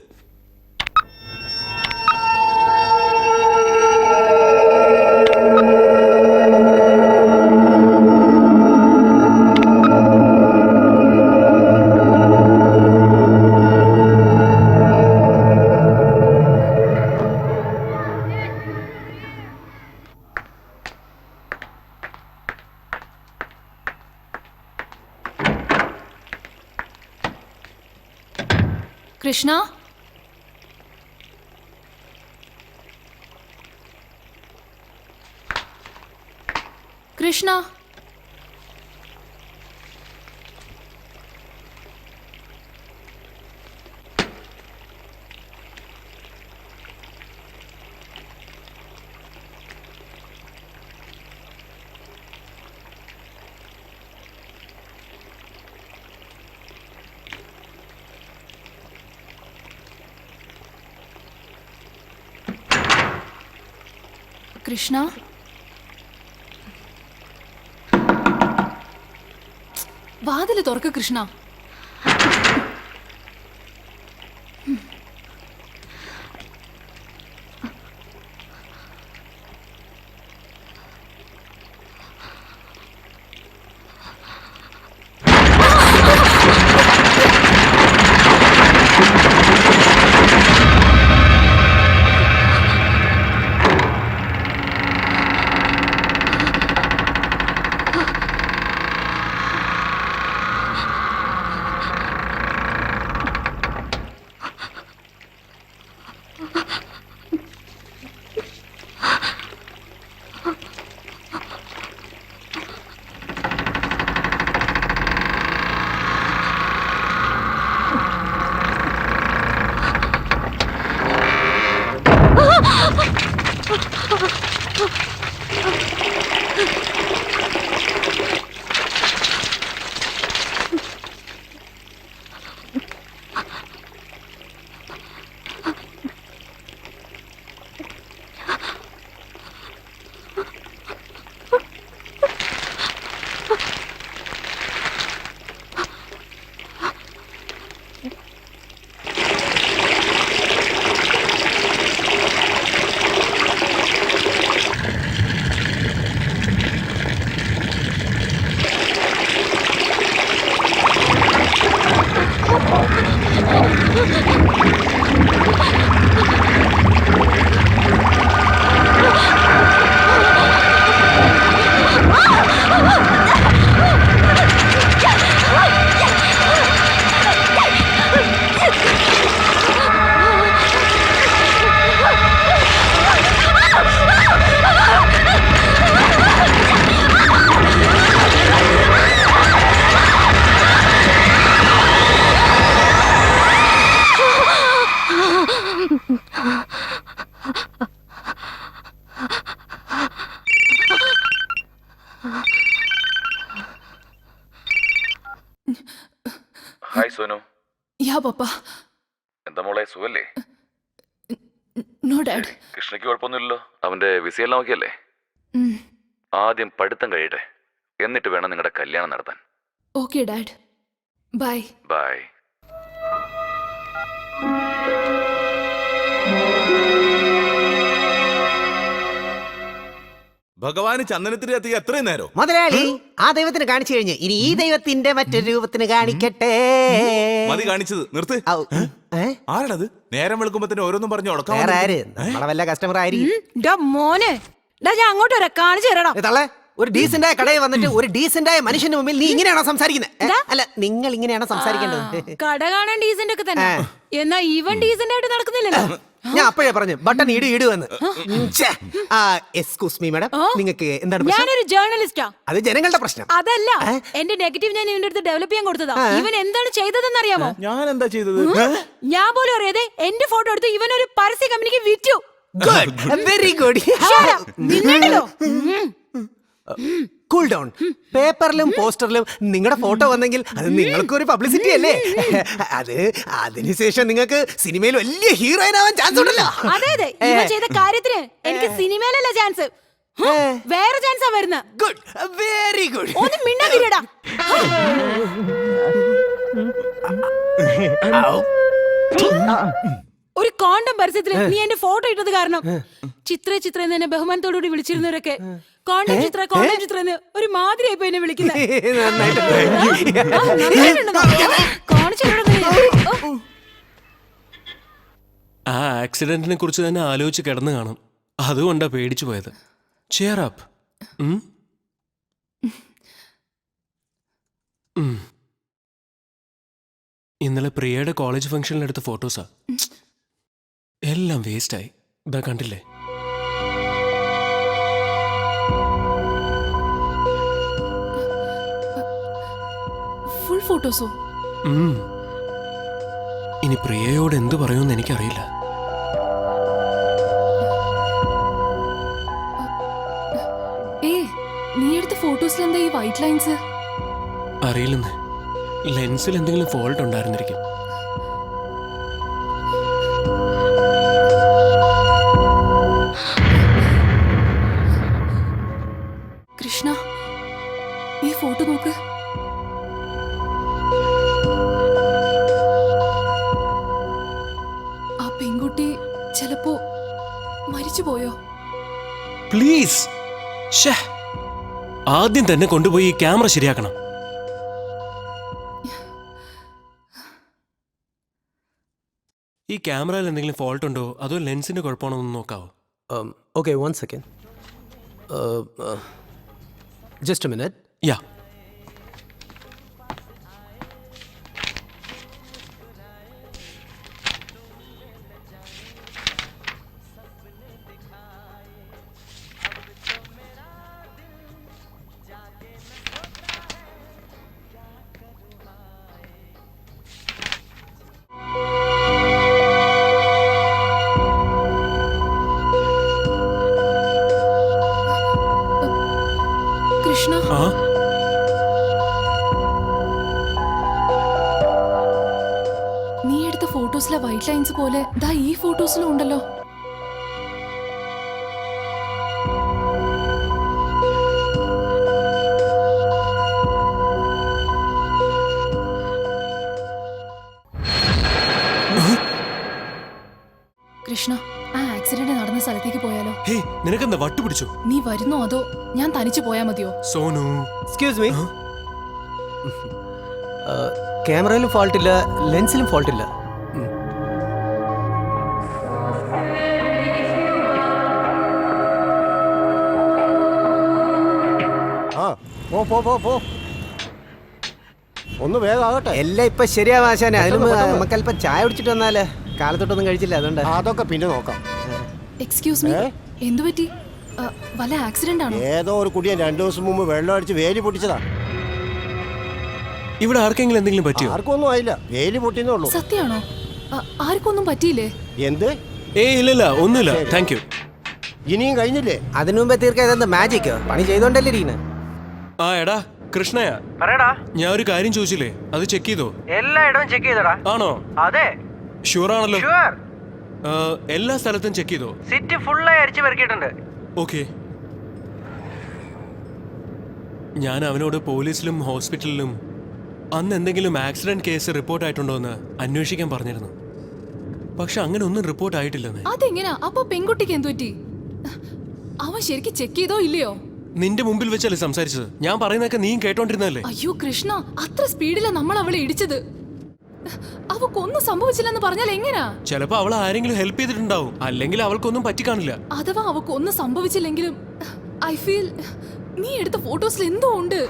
കൃഷ്ണ, കൃഷ്ണ, കൃഷ്ണ, വാതില് തുറക്ക് കൃഷ്ണ. ഹായ് സോനു. യാ പപ്പ. എന്താ മോളെ, സുഖല്ലേ? No dad. കൃഷ്ണയ്ക്ക് കുഴപ്പമൊന്നുമില്ലല്ലോ? അവന്റെ വിസയെല്ലാം നോക്കിയല്ലേ? ആദ്യം പഠിത്തം കഴിയട്ടെ, എന്നിട്ട് വേണം നിങ്ങളുടെ കല്യാണം നടത്താൻ. Okay dad. ബൈ. ബൈ. ഭഗവാന് ചന്ദനത്തിന് കത്തിക്ക് എത്രയും നേരം? മുതലാളി ആ ദൈവത്തിന് കാണിച്ചു കഴിഞ്ഞ് ഇനി ഈ ദൈവത്തിന്റെ മറ്റൊരു രൂപത്തിന് കാണിക്കട്ടെ. മതി കാണിച്ചത്, നിർത്ത്. ആരാടത്? നേരം വെളുക്കുമ്പോ തന്നെ ഓരോന്നും പറഞ്ഞു ഉടക്കാൻ വേറെ ആര്? നമ്മളെ വല്ല കസ്റ്റമർ ആയിരിക്കും. മോനെ ഞാൻ അങ്ങോട്ട് വരാം, കാണിച്ചു തരടാ. തള്ളേ, ഒരു ഡീസന്റായ കടയിൽ വന്നിട്ട് ഒരു ഡീസന്റായ മനുഷ്യന്റെ മുമ്പിൽ നീ ഇങ്ങനെയാണോ സംസാരിക്കുന്നത്? അല്ല, നിങ്ങൾ ഇങ്ങനെയാണോ സംസാരിക്കേണ്ടത്? കട കാണാൻ ഡീസന്റ് ഒക്കെ തന്നെ, എന്നാ ഇവൻ ഡീസന്റ് ആയിട്ട് നടക്കുന്നില്ലല്ലോ. ഞാൻ അപ്പോഴേ പറഞ്ഞു ബട്ടൺ ഇടുവെന്ന്. എക്സ്ക്യൂസ് മീ മാഡം, നിങ്ങൾക്ക് എന്താണ് പ്രശ്നം? ഞാനൊരു ജേർണലിസ്റ്റാ. അത് ജനങ്ങളുടെ പ്രശ്നം. അതല്ല, എന്റെ നെഗറ്റീവ് ഞാൻ ഇവന്റെ അടുത്ത് ഡെവലപ്പ് ചെയ്യാൻ കൊടുത്തതാ. ഇവൻ എന്താണ് ചെയ്തതെന്ന് അറിയാമോ? ഞാൻ എന്താ ചെയ്തത്? ഞാൻ പോലും അറിയാതെ എന്റെ ഫോട്ടോ എടുത്ത് ഇവനൊരു പരസ്യ കമ്പനിക്ക് വിറ്റു. Very good. നിന്നോ കൂൾ ഡൗൺ. പേപ്പറിലും പോസ്റ്ററിലും നിങ്ങളുടെ ഫോട്ടോ വന്നെങ്കിൽ അത് നിങ്ങൾക്കൊരു പബ്ലിസിറ്റി അല്ലേ? അതിനുശേഷം നിങ്ങൾക്ക് സിനിമയിൽ വലിയ ഹീറോയിൻ ആവാൻ ചാൻസ് ഉണ്ടല്ലോ. അതെ അതെ, ഇവൻ ചെയ്ത കാര്യത്തിന് എനിക്ക് സിനിമയിലല്ല ചാൻസ്, വേറെ ചാൻസാ വരുന്നത്. Good, very good. ഒന്ന് മിണ്ടാതിരിടാ. ഒരു കോണ്ടം പരസ്യത്തില് നീ എന്റെ ഫോട്ടോ ഇട്ടത് കാരണം ചിത്ര എന്ന് എന്നെ ബഹുമാനത്തോടുകൂടി വിളിച്ചിരുന്നവരൊക്കെ കോണ്ടം ചിത്ര എന്ന് ഒരു മാതിരിയായിപ്പോ എന്നെ വിളിക്കുന്നത്. ആ ആക്സിഡന്റിനെ കുറിച്ച് തന്നെ ആലോചിച്ച് കിടന്നു കാണും. അതുകൊണ്ടാ പേടിച്ചു പോയത്. Chair up. ഇന്നലെ പ്രിയയുടെ കോളേജ് ഫംഗ്ഷനിലെടുത്ത ഫോട്ടോസാ. എല്ലാം വേസ്റ്റായി. ഇതാ കണ്ടില്ലേ? ഫുൾ ഫോട്ടോസോ? ഇനി പ്രിയയോട് എന്തു പറയുമെന്ന് എനിക്കറിയില്ല. നീ എടുത്ത ഫോട്ടോസിൽ എന്താ ഈ വൈറ്റ് ലൈൻസ്? അറിയില്ലെന്ന്. ലെൻസിൽ എന്തെങ്കിലും ഫോൾട്ട് ഉണ്ടായിരുന്നിരിക്കും. കൃഷ്ണ, ഈ ഫോട്ടോ നോക്ക്. ആ പെൺകുട്ടി ചിലപ്പോ മരിച്ചുപോയോ? പ്ലീസ്, ആദ്യം തന്നെ കൊണ്ടുപോയി ഈ ക്യാമറ ശരിയാക്കണം. ഈ ക്യാമറയിൽ എന്തെങ്കിലും ഫോൾട്ട് ഉണ്ടോ അതോ ലെൻസിന്റെ കുഴപ്പമാണോ എന്ന് നോക്കാവോ? Okay, 1 second. Just a minute. Ya. Krishna, നീ എടുത്ത ഫോട്ടോസിലെ വൈറ്റ് ലൈൻസ് പോലെ ദാ ഈ ഫോട്ടോസിലും ഉണ്ടല്ലോ. കൃഷ്ണ, ആ ആക്സിഡന്റ് നടന്ന സ്ഥലത്തേക്ക് പോയാലോ? ഹേ, നിനക്കെന്താ വട്ടു പിടിച്ചോ? നീ വരുന്നോ അതോ ഞാൻ തനിച്ചു പോയാ മതിയോ? Sonu, excuse me. ക്യാമറയിലും ഫോൾട്ട് ഇല്ല, ലെൻസിലും ഫോൾട്ട് ഇല്ല. ഒന്ന് വേഗമാകട്ടെ. എല്ലാം ഇപ്പൊ ശരിയാവാ ആശാനെ. അതിലും നമുക്കല്പം ചായ കുടിച്ചിട്ട് വന്നാല്. കാലത്തൊട്ടൊന്നും കഴിച്ചില്ല, അതുകൊണ്ട്. അതൊക്കെ പിന്നെ നോക്കാം. എക്സ്ക്യൂസ് മീ, എന്തു പറ്റി? വല്ല ആക്സിഡന്റ് ആണോ? ഏതോ ഒരു കുടിയൻ 2 ദിവസം മുമ്പ് വെള്ളം അടിച്ച് വേലി പൊട്ടിച്ചതാ. ഇവിടെ ആർക്കെങ്കിലും എന്തെങ്കിലും പറ്റിയോ? ആർക്കൊന്നും ആയില്ല, വേലി പൊട്ടിയെന്നേ ഉള്ളൂ. സത്യാണോ? ആർക്കൊന്നും പറ്റിയില്ലേ? എന്ത്? ഇല്ല, ഒന്നുമില്ല. Thank you. ഇനിയും കഴിഞ്ഞില്ലേ? അതിനു മുമ്പേ തീർക്കാൻ മാജിക്കോ? പണി ചെയ്തോണ്ടല്ലേ ഇരിക്കുന്നത്. എടാ, കൃഷ്ണയാ പറയടാ. ഞാൻ ഒരു കാര്യം ചോദിച്ചില്ലേ, അത് ചെക്ക് ചെയ്തോ? എല്ലായിടവും ചെക്ക് ചെയ്തടാ. ആണോ? അതെ. ഷുവർ ആണല്ലോ? ഷുവർ. എല്ലാ സ്ഥലത്തും ചെക്ക് ചെയ്തോ? സിറ്റി ഫുള്ളായി അടിച്ചു പെറുക്കിയിട്ടുണ്ട്. ഓക്കെ. ഞാൻ അവനോട് പോലീസിലും ഹോസ്പിറ്റലിലും അന്ന് എന്തെങ്കിലും ആക്സിഡന്റ് കേസ് റിപ്പോർട്ട് ആയിട്ടുണ്ടോ എന്ന് അന്വേഷിക്കാൻ പറഞ്ഞിരുന്നു. പക്ഷെ അങ്ങനെ ഒന്നും റിപ്പോർട്ട് ആയിട്ടില്ലെന്ന്. അതെങ്ങനാ? അപ്പൊ പെൺകുട്ടിക്ക് എന്തു പറ്റി? അവൻ ശരിക്കും ചെക്ക് ചെയ്തോ ഇല്ലയോ? നിന്റെ മുമ്പിൽ വെച്ചല്ലേ സംസാരിച്ചത്? ഞാൻ പറയുന്നതൊക്കെ നീ കേട്ടോണ്ടിരുന്നല്ലേ? അയ്യോ കൃഷ്ണ, അത്ര സ്പീഡിലാ നമ്മൾ അവളെ ഇടിച്ചത്. അവക്കൊന്നും സംഭവിച്ചില്ലെന്ന് പറഞ്ഞാൽ എങ്ങനാ? ചിലപ്പോ അവൾ ആരെങ്കിലും ഹെൽപ്പ് ചെയ്തിട്ടുണ്ടാവും, അല്ലെങ്കിൽ അവൾക്കൊന്നും പറ്റിക്കാണില്ല. അഥവാ അവക്കൊന്നും സംഭവിച്ചില്ലെങ്കിലും ഐ ഫീൽ നീ എടുത്ത ഫോട്ടോസിൽ എന്തോ ഉണ്ട്.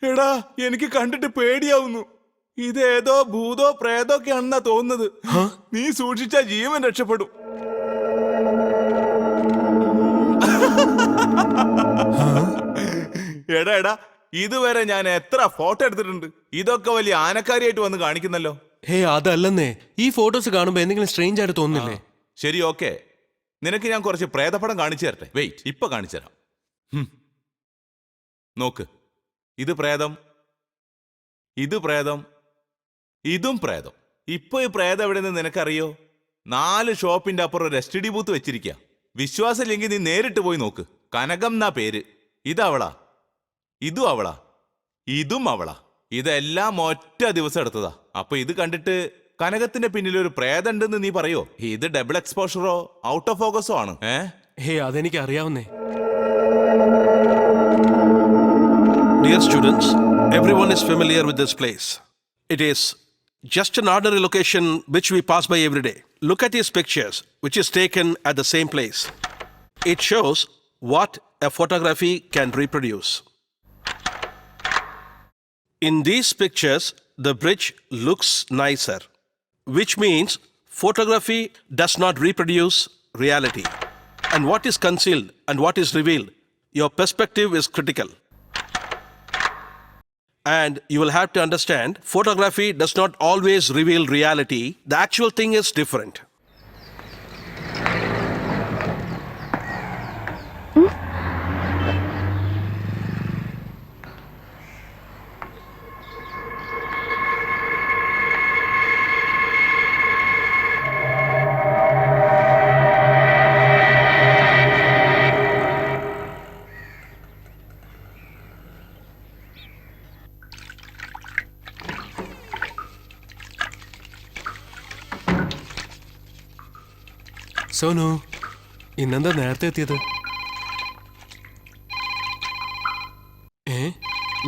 എടാ, എനിക്ക് കണ്ടിട്ട് പേടിയാവുന്നു. ഇതേതോ ഭൂതോ പ്രേതോ ഒക്കെ ആണെന്നാ തോന്നുന്നത്. നീ സൂക്ഷിച്ചാ ജീവൻ രക്ഷപ്പെടും. എടാ, ഇതുവരെ ഞാൻ എത്ര ഫോട്ടോ എടുത്തിട്ടുണ്ട്. ഇതൊക്കെ വലിയ ആനക്കാരിയായിട്ട് വന്ന് കാണിക്കുന്നല്ലോ. ഹേ അതല്ലെന്നേ, ഈ ഫോട്ടോസ് കാണുമ്പോ എന്തെങ്കിലും സ്ട്രേഞ്ച് ആയിട്ട് തോന്നില്ലേ? ശരി, ഓക്കെ. നിനക്ക് ഞാൻ കുറച്ച് പ്രേതപടം കാണിച്ചു തരട്ടെ. വെയിറ്റ്, ഇപ്പൊ കാണിച്ചു തരാം. നോക്ക്, ഇത് പ്രേതം, ഇത് പ്രേതം, ഇതും പ്രേതം. ഇപ്പൊ ഈ പ്രേതം എവിടെയെന്ന് നിനക്കറിയോ? 4 ഷോപ്പിന്റെ അപ്പുറം ഒരു STD ബൂത്ത് വെച്ചിരിക്കുക. വിശ്വാസമില്ലെങ്കിൽ നീ നേരിട്ട് പോയി നോക്ക്. കനകം എന്നാ പേര്. ഇതവളാ, ഇതും അവളാ, ഇതും അവളാ. ഇതെല്ലാം ഒറ്റ ദിവസം എടുത്തതാ. അപ്പൊ ഇത് കണ്ടിട്ട് കനകത്തിന്റെ പിന്നിൽ ഒരു പ്രേതം ഉണ്ടെന്ന് നീ പറയോ? ഇത് ഡബിൾ എക്സ്പോഷറോ ഔട്ട് ഓഫ് ഫോക്കസോ ആണ്? ഹേ അതെനിക്ക് അറിയാവുന്നേ. Dear students, everyone is familiar with this place. It is just an ordinary location which we pass by every day. Look at these pictures, which is taken at the same place. It shows what a photography can reproduce. In these pictures, the bridge looks nicer, which means photography does not reproduce reality. And what is concealed and what is revealed, your perspective is critical. And you will have to understand, photography does not always reveal reality. The actual thing is different. Sonu, ഇന്നെന്താ നേരത്തെ എത്തിയത്?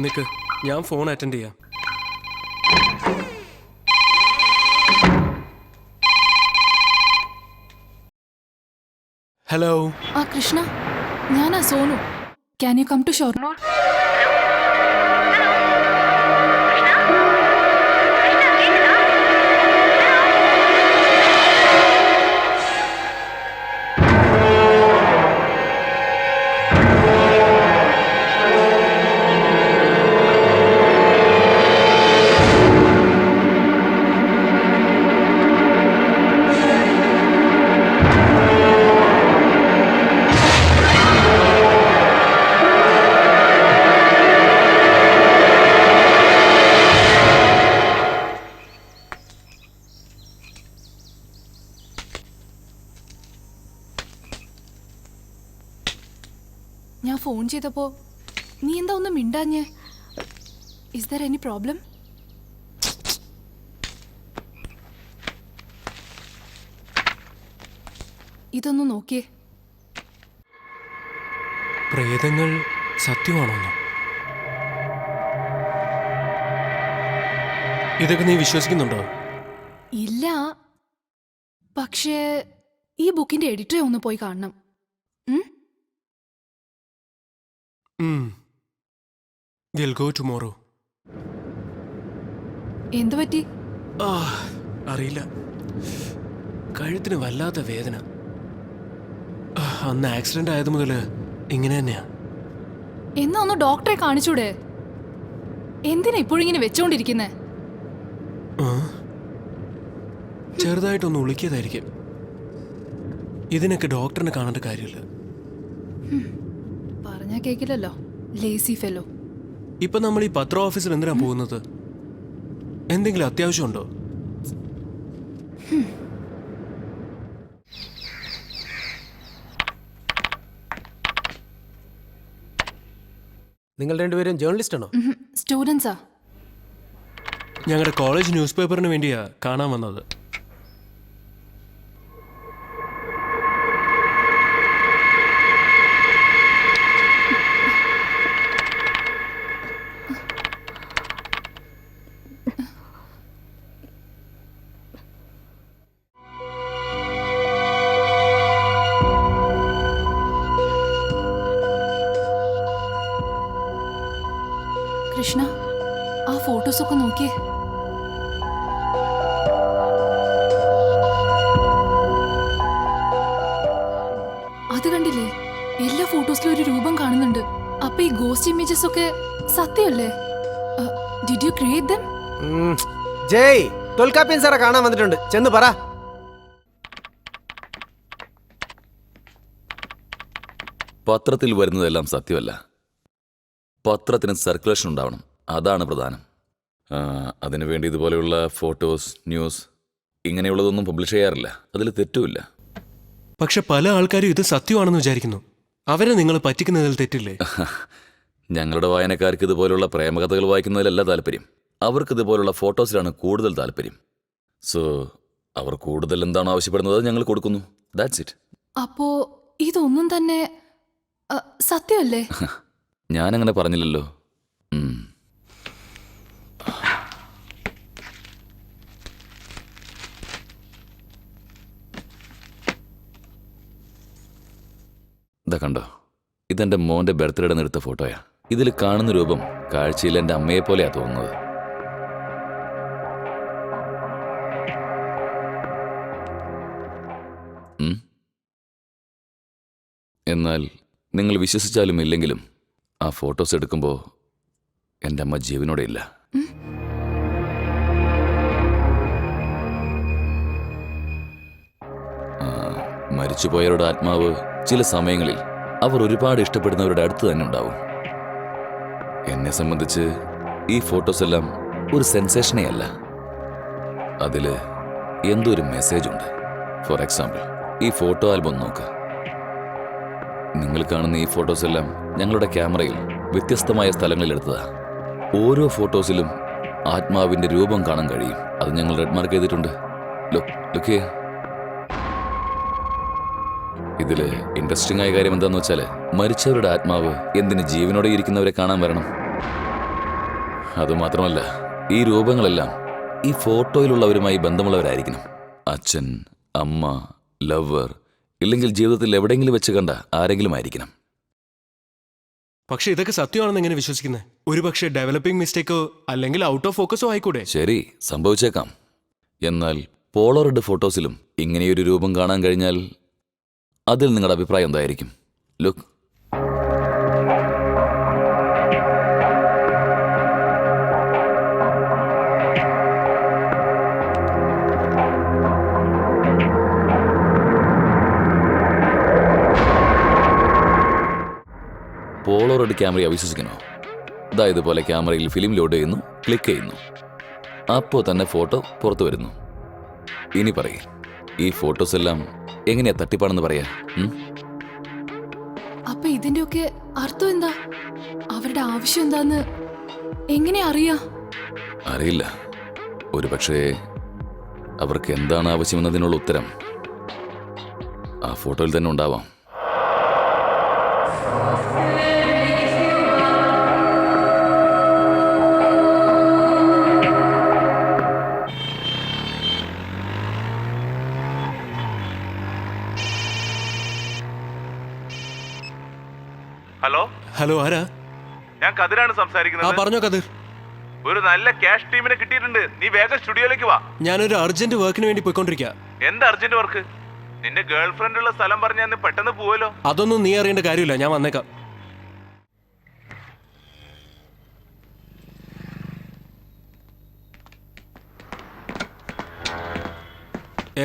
നിക്ക്, ഞാൻ phone attend ചെയ്യാം. Hello. ആ കൃഷ്ണ, ഞാനാ Sonu. Can you come to Shoranur? ഞാൻ phone ചെയ്തപ്പോ നീ എന്താ ഒന്നും മിണ്ടാഞ്ഞേ? Is there any problem? ഇതൊന്ന് നോക്കിയേ. പ്രേതങ്ങൾ സത്യമാണോന്നോ? ഇതൊക്കെ നീ വിശ്വസിക്കുന്നുണ്ടോ? ഇല്ല, പക്ഷേ ഈ ബുക്കിന്റെ എഡിറ്ററെ ഒന്ന് പോയി കാണണം. We'll go tomorrow. എന്തു പറ്റി? അറിയില്ല, കഴുത്തിന് വല്ലാത്ത വേദന. അന്ന് ആക്സിഡന്റ് ആയത് മുതൽ ഇങ്ങനെ തന്നെയാ. എന്നാ ഒന്ന് ഡോക്ടറെ കാണിച്ചൂടെ? എന്തിനാ ഇപ്പോഴിങ്ങനെ വെച്ചോണ്ടിരിക്കുന്നേ? ചെറുതായിട്ടൊന്ന് ഉളിക്കിയതായിരിക്കും. ഇതിനൊക്കെ ഡോക്ടറിനെ കാണേണ്ട കാര്യമില്ല. പറഞ്ഞാ കേക്കില്ലല്ലോ, ലേസി ഫെലോ. ഇപ്പൊ നമ്മൾ ഈ പത്ര ഓഫീസിൽ എന്തിനാ പോകുന്നത്? എന്തെങ്കിലും അത്യാവശ്യമുണ്ടോ? നിങ്ങൾ രണ്ടുപേരും ജേർണലിസ്റ്റ് ആണോ? സ്റ്റുഡൻസാ. ഞങ്ങളുടെ കോളേജ് ന്യൂസ് പേപ്പറിന് വേണ്ടിയാ കാണാൻ വന്നത്. കൃഷ്ണ, ആ ഫോട്ടോസൊക്കെ നോക്കിയേ. അത് കണ്ടില്ലേ? എല്ലാ ഫോട്ടോസിലും ഒരു രൂപം കാണുന്നുണ്ട്. അപ്പൊ ഈ ഗോസ്റ്റ് ഇമേജസ് ഒക്കെ സത്യമല്ലേ? Did you create them? Jay, Tholkappiyan സാറെ കാണാൻ വന്നിട്ടുണ്ട്, ചെന്ന് പറ. പത്രത്തിൽ വരുന്നതെല്ലാം സത്യമല്ല. പത്രത്തിന് സർക്കുലേഷൻ ഉണ്ടാവണം, അതാണ് പ്രധാനം. അതിനുവേണ്ടി ഇതുപോലെയുള്ള ഫോട്ടോസ്, ന്യൂസ് ഇങ്ങനെയുള്ളതൊന്നും പബ്ലിഷ് ചെയ്യാറില്ല. അതിൽ തെറ്റുമില്ല. പക്ഷെ പല ആൾക്കാരും ഇത് സത്യമാണെന്ന് വിചാരിക്കുന്നു. അവരെ നിങ്ങൾ പറ്റിക്കുന്നതിൽ തെറ്റില്ലേ? ഞങ്ങളുടെ വായനക്കാർക്ക് ഇതുപോലുള്ള പ്രേമകഥകൾ വായിക്കുന്നതിലല്ല താല്പര്യം. അവർക്ക് ഇതുപോലുള്ള ഫോട്ടോസിലാണ് കൂടുതൽ താല്പര്യം. സോ അവർ കൂടുതൽ എന്താണോ ആവശ്യപ്പെടുന്നത് ഞങ്ങൾ കൊടുക്കുന്നു. That's it. അപ്പോ ഇതൊന്നും തന്നെ സത്യമല്ലേ? ഞാനങ്ങനെ പറഞ്ഞില്ലല്ലോ. ഇതാ കണ്ടോ, ഇതെന്റെ മോന്റെ ബർത്ത്ഡേയുടെ എടുത്ത ഫോട്ടോയാ. ഇതിൽ കാണുന്ന രൂപം കാഴ്ചയിൽ എൻ്റെ അമ്മയെ പോലെയാ തോന്നുന്നത്. എന്നാൽ നിങ്ങൾ വിശ്വസിച്ചാലും ഇല്ലെങ്കിലും ആ ഫോട്ടോസ് എടുക്കുമ്പോൾ എൻ്റെ അമ്മ ജീവനോടെ ഇല്ല. മരിച്ചുപോയവരുടെ ആത്മാവ് ചില സമയങ്ങളിൽ അവർ ഒരുപാട് ഇഷ്ടപ്പെടുന്നവരുടെ അടുത്ത് തന്നെ ഉണ്ടാവും. എന്നെ സംബന്ധിച്ച് ഈ ഫോട്ടോസ് എല്ലാം ഒരു സെൻസേഷനേ അല്ല. അതില് എന്തോ ഒരു മെസ്സേജ് ഉണ്ട്. ഫോർ എക്സാമ്പിൾ, ഈ ഫോട്ടോ ആൽബം നോക്ക്. നിങ്ങൾ കാണുന്ന ഈ ഫോട്ടോസ് എല്ലാം ഞങ്ങളുടെ ക്യാമറയിൽ വ്യത്യസ്തമായ സ്ഥലങ്ങളിൽ എടുത്തതാ. ഓരോ ഫോട്ടോസിലും ആത്മാവിന്റെ രൂപം കാണാൻ കഴിയും. അത് ഞങ്ങൾ റെഡ് മാർക്ക് ചെയ്തിട്ടുണ്ട്. ലുക്ക്. ഇതില് ഇൻട്രസ്റ്റിംഗ് ആയ കാര്യം എന്താന്ന് വെച്ചാല്, മരിച്ചവരുടെ ആത്മാവ് എന്തിന് ജീവനോടെ ഇരിക്കുന്നവരെ കാണാൻ വരണം? അതുമാത്രമല്ല, ഈ രൂപങ്ങളെല്ലാം ഈ ഫോട്ടോയിലുള്ളവരുമായി ബന്ധമുള്ളവരായിരിക്കണം. അച്ഛൻ, അമ്മ, ലവർ, ഇല്ലെങ്കിൽ ജീവിതത്തിൽ എവിടെയെങ്കിലും വെച്ച് കണ്ട ആരെങ്കിലും ആയിരിക്കണം. പക്ഷെ ഇതൊക്കെ സത്യമാണെന്ന് എങ്ങനെ വിശ്വസിക്കുന്നത്? ഒരു പക്ഷേ ഡെവലപ്പിംഗ് മിസ്റ്റേക്കോ അല്ലെങ്കിൽ ഔട്ട് ഓഫ് ഫോക്കസോ ആയിക്കൂടെ? ശരി, സംഭവിച്ചേക്കാം. എന്നാൽ പോളോറൈഡ് ഫോട്ടോസിലും ഇങ്ങനെയൊരു രൂപം കാണാൻ കഴിഞ്ഞാൽ അതിൽ നിങ്ങളുടെ അഭിപ്രായം എന്തായിരിക്കും? ലുക്ക്. പോളോറൈഡ് ക്യാമറയെ വിശ്വസിക്കണോ? ഇതാ ഇതുപോലെ ക്യാമറയിൽ ഫിലിം ലോഡ് ചെയ്യുന്നു, ക്ലിക്ക് ചെയ്യുന്നു, അപ്പോൾ തന്നെ ഫോട്ടോ പുറത്തു വരുന്നു. ഇനി പറയേ, ഈ ഫോട്ടോസ് എല്ലാം എങ്ങനെയാ തട്ടിപ്പാണെന്ന് പറയാ? അപ്പൊ ഇതിന്റെയൊക്കെ അർത്ഥം എന്താ? അവരുടെ ആവശ്യം എന്താന്ന് എങ്ങനെ അറിയാ? അറിയില്ല. ഒരു പക്ഷേ അവർക്ക് എന്താണ് ആവശ്യമെന്നതിനുള്ള ഉത്തരം ആ ഫോട്ടോയിൽ തന്നെ ഉണ്ടാവാം. ഹലോ ഹലോ, ആരാ? ഞാൻ കതിരാണ് ആ സംസാരിക്കുന്നത്. പറഞ്ഞോ കതിർ. ഒരു നല്ല ക്യാഷ് ടീമിനെ കിട്ടിയിട്ടുണ്ട്. നീ വേഗം സ്റ്റുഡിയോയിലേക്ക് വാ. ഞാനൊരു അർജന്റ് വർക്കിന് വേണ്ടി പോയിക്കൊണ്ടിരിക്കുക. എന്താ അർജന്റ് വർക്ക്? നിന്റെ ഗേൾ ഫ്രണ്ട് ഉള്ള സ്ഥലം പറഞ്ഞാൽ പെട്ടെന്ന് പോവല്ലോ. അതൊന്നും നീ അറിയേണ്ട കാര്യമില്ല, ഞാൻ വന്നേക്കാം.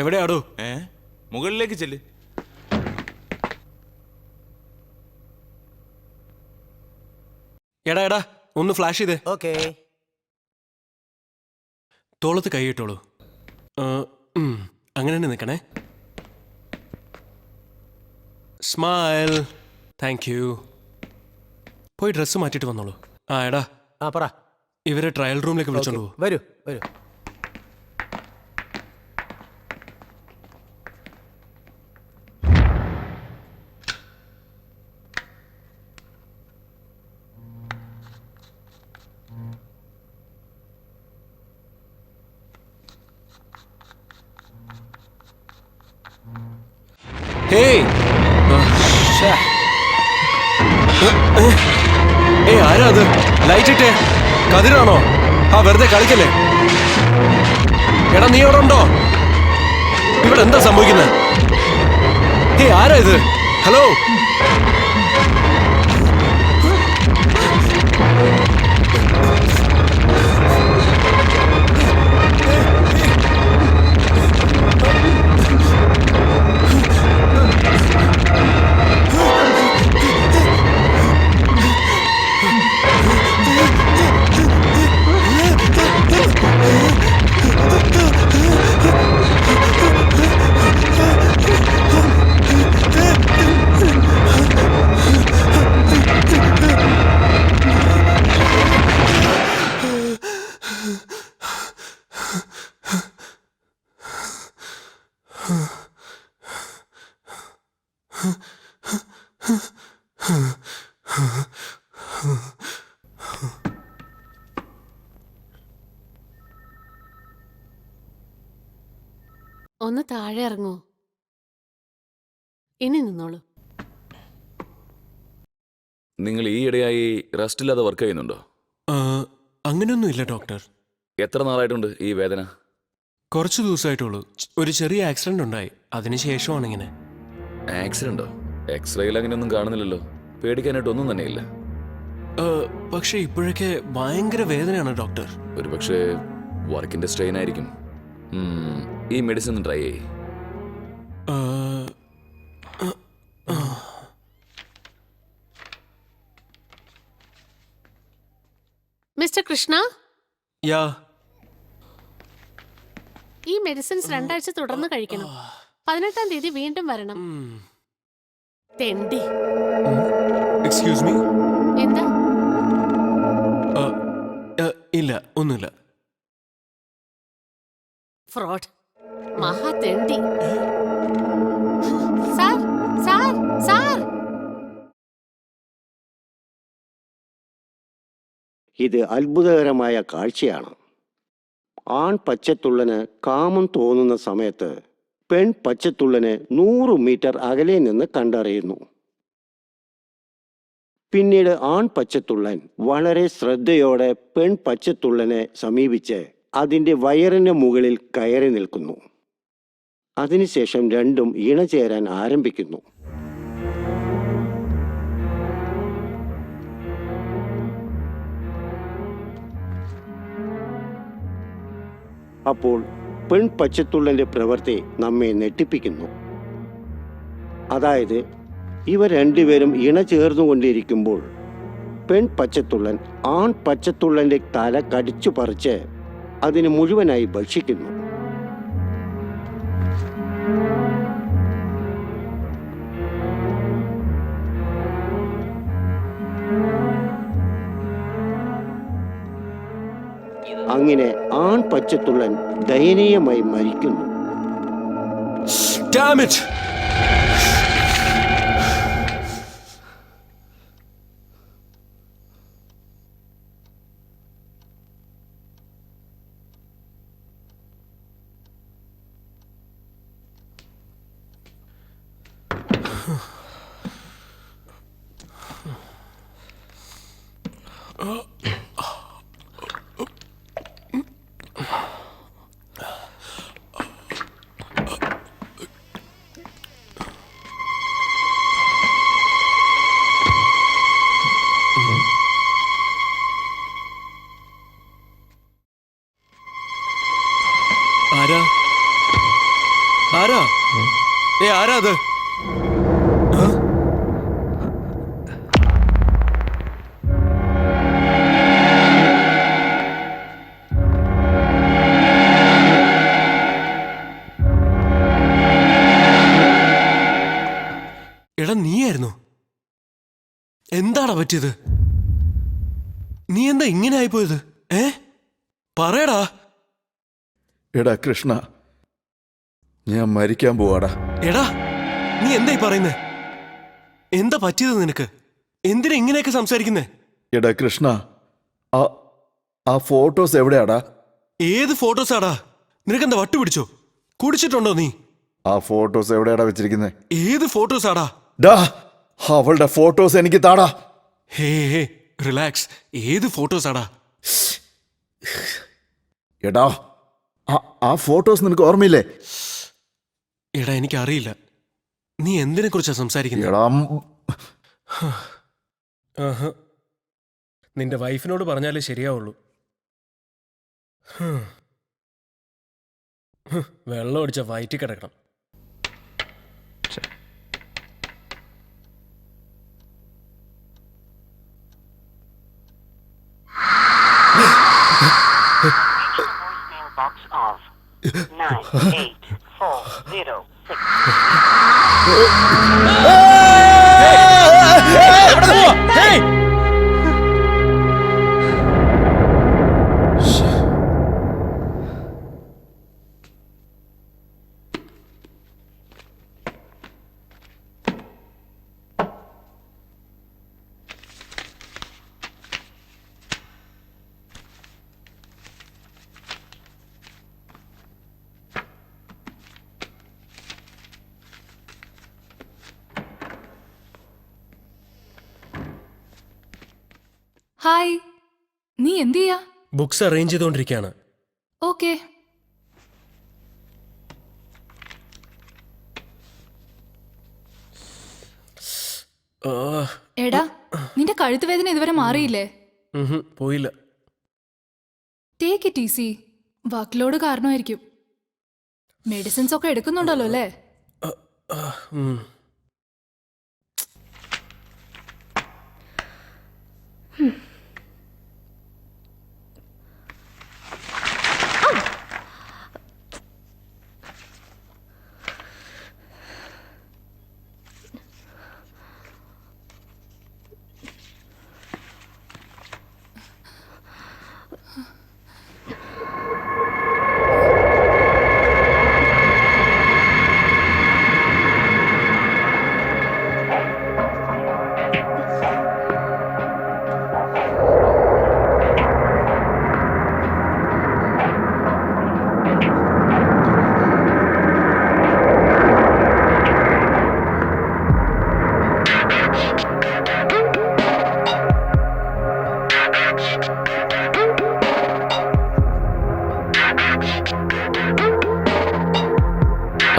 എവിടെയാടോ? മുകളിലേക്ക് ചെല്ല്. എടാ ഒന്ന് ഫ്ലാഷ് ചെയ്തേ. ഓക്കേ. തോളത്ത് കൈയിട്ടോളൂ. അങ്ങനെ തന്നെ നിൽക്കണേ. സ്മൈൽ. Thank you. പോയി ഡ്രസ്സ് മാറ്റിയിട്ട് വന്നോളൂ. ആ എടാ, പറ. ഇവരെ ട്രയൽ റൂമിലേക്ക് വിളിച്ചോണ്ട് പോകും. വരൂ വരൂ. ഹേയ്, ആരാ അത്? ലൈറ്റ് ഇട്ടേ. കതിരാണോ? ആ വെറുതെ കളിക്കല്ലേ. എടാ നീ അവിടെ ഉണ്ടോ? ഇവിടെ എന്താ സംഭവിക്കുന്നത്? ആരാ ഇത്? ഹലോ, ഒന്ന് താഴെ ഇറങ്ങൂ. ഇനി നിന്നോളൂ. നിങ്ങൾ ഈ ഇടയായി റെസ്റ്റ് ഇല്ലാതെ വർക്ക് ചെയ്യുന്നുണ്ടോ? അങ്ങനെയൊന്നും ഇല്ല ഡോക്ടർ. എത്ര നാളായിട്ടുണ്ട് ഈ വേദന? കുറച്ച് ദിവസമായിട്ടുള്ളൂ. ഒരു ചെറിയ ആക്സിഡന്റ് ഉണ്ടായി, അതിനുശേഷമാണ് ഇങ്ങനെ. ആക്സിഡന്റോ? എക്സ്റേയിൽ അങ്ങനെയൊന്നും കാണുന്നില്ലല്ലോ. പേടിക്കാനായിട്ടൊന്നും തന്നെയില്ല. പക്ഷെ ഇപ്പോഴൊക്കെ ഭയങ്കര വേദനയാണ് ഡോക്ടർ. ഒരു പക്ഷേ വർക്കിന്റെ സ്ട്രെയിൻ ആയിരിക്കും. ഈ മെഡിസിൻ ട്രൈ ചെയ്യ്. മിസ്റ്റർ കൃഷ്ണ, യാ, ഈ മെഡിസിൻസ് 2 ആഴ്ച തുടർന്ന് കഴിക്കണം. 18-ാം തീയതി വീണ്ടും വരണം. തെണ്ടി. Excuse me. എന്താ? ഇല്ല, ഒന്നുമില്ല. ഫ്രോഡ്. മഹാ തെണ്ടി. Sir, sir, sir. ഇത് അത്ഭുതകരമായ കാഴ്ചയാണ്. ആൺ പച്ചത്തുള്ളന് കാമം തോന്നുന്ന സമയത്ത് പെൺ പച്ചത്തുള്ളനെ 100 മീറ്റർ അകലെ നിന്ന് കണ്ടറിയുന്നു. പിന്നീട് ആൺ പച്ചത്തുള്ളൻ വളരെ ശ്രദ്ധയോടെ പെൺ പച്ചത്തുള്ളനെ സമീപിച്ച് അതിൻ്റെ വയറിന് മുകളിൽ കയറി നിൽക്കുന്നു. അതിനുശേഷം രണ്ടും ഇണചേരാൻ ആരംഭിക്കുന്നു. അപ്പോൾ പെൺ പച്ചത്തുള്ളന്റെ പ്രവൃത്തി നമ്മെ ഞെട്ടിപ്പിക്കുന്നു. അതായത് ഇവ രണ്ടുപേരും ഇണ ചേർന്നുകൊണ്ടിരിക്കുമ്പോൾ പെൺ പച്ചത്തുള്ളൻ ആൺ പച്ചത്തുള്ളന്റെ തല കടിച്ചു പറിച്ച് അതിന് മുഴുവനായി ഭക്ഷിക്കുന്നു. അങ്ങനെ ആൺ പച്ചത്തുള്ളൻ ദയനീയമായി മരിക്കുന്നു. Damn it! ആരാ ആരാ ആരാ അത്? എടാ നീയായിരുന്നു? എന്താടാ പറ്റിയത്? നീ എന്താ ഇങ്ങനെ ആയിപ്പോയത്? പറയടാ. എടാ കൃഷ്ണ, ഞാൻ മരിക്കാൻ പോവാടാ. എടാ നീ എന്തായി പറയുന്നേ? എന്താ പറ്റിയത് നിനക്ക്? എന്തിനാ ഇങ്ങനെയൊക്കെ സംസാരിക്കുന്നേ? എടാ കൃഷ്ണ, ആ ഫോട്ടോസ് എവിടെയാടാ? ഏത് ഫോട്ടോസാടാ? നിനക്കെന്താ വട്ടു പിടിച്ചോ? കുടിച്ചിട്ടുണ്ടോ നീ? ആ ഫോട്ടോസ് എവിടെയാടാ വെച്ചിരിക്കുന്നേ? ഏത് ഫോട്ടോസാടാ? ഡാ, അവളുടെ ഫോട്ടോസ് എനിക്ക് താടാ. ഹേ റിലാക്സ്. ഏത് ഫോട്ടോസാടാ? എടാ, ആ ഫോട്ടോസ് നിനക്ക് ഓർമ്മയില്ലേ? എടാ എനിക്കറിയില്ല. നീ എന്തിനെ കുറിച്ചാ സംസാരിക്കുന്നത്? എടാ, നിന്റെ വൈഫിനോട് പറഞ്ഞാലേ ശരിയാവുള്ളൂ. വെള്ളം ഒടിച്ച വയറ്റി കിടക്കണം. Box of 98406. ഹായ്, നീ എന്ത് ചെയ്യാ? ബുക്സ് അറേഞ്ച് ചെയ്തോണ്ടിരിക്കുകയാണ്. ഓക്കെ. എടാ, നിന്റെ കഴുത്ത് വേദന ഇതുവരെ മാറിയില്ലേ? പോയില്ല. Take it easy. Workload കാരണമായിരിക്കും. മെഡിസിൻസ് ഒക്കെ എടുക്കുന്നുണ്ടല്ലോ അല്ലേ?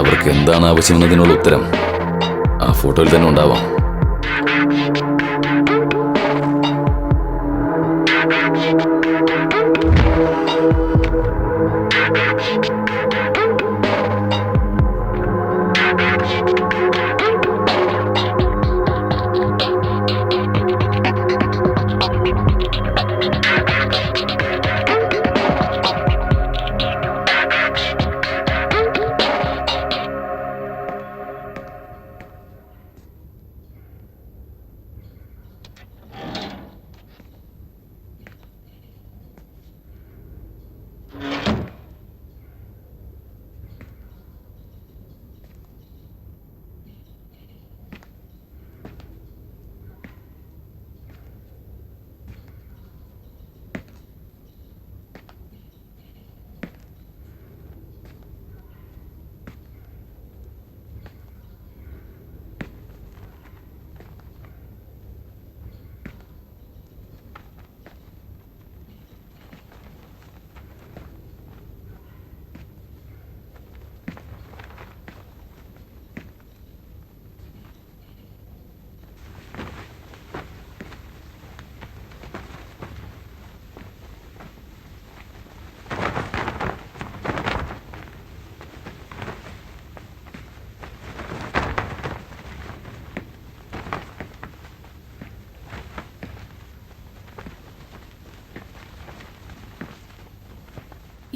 അവർക്ക് എന്താണ് ആവശ്യമെന്നതിനുള്ള ഉത്തരം ആ ഫോട്ടോയിൽ തന്നെ ഉണ്ടാവാം.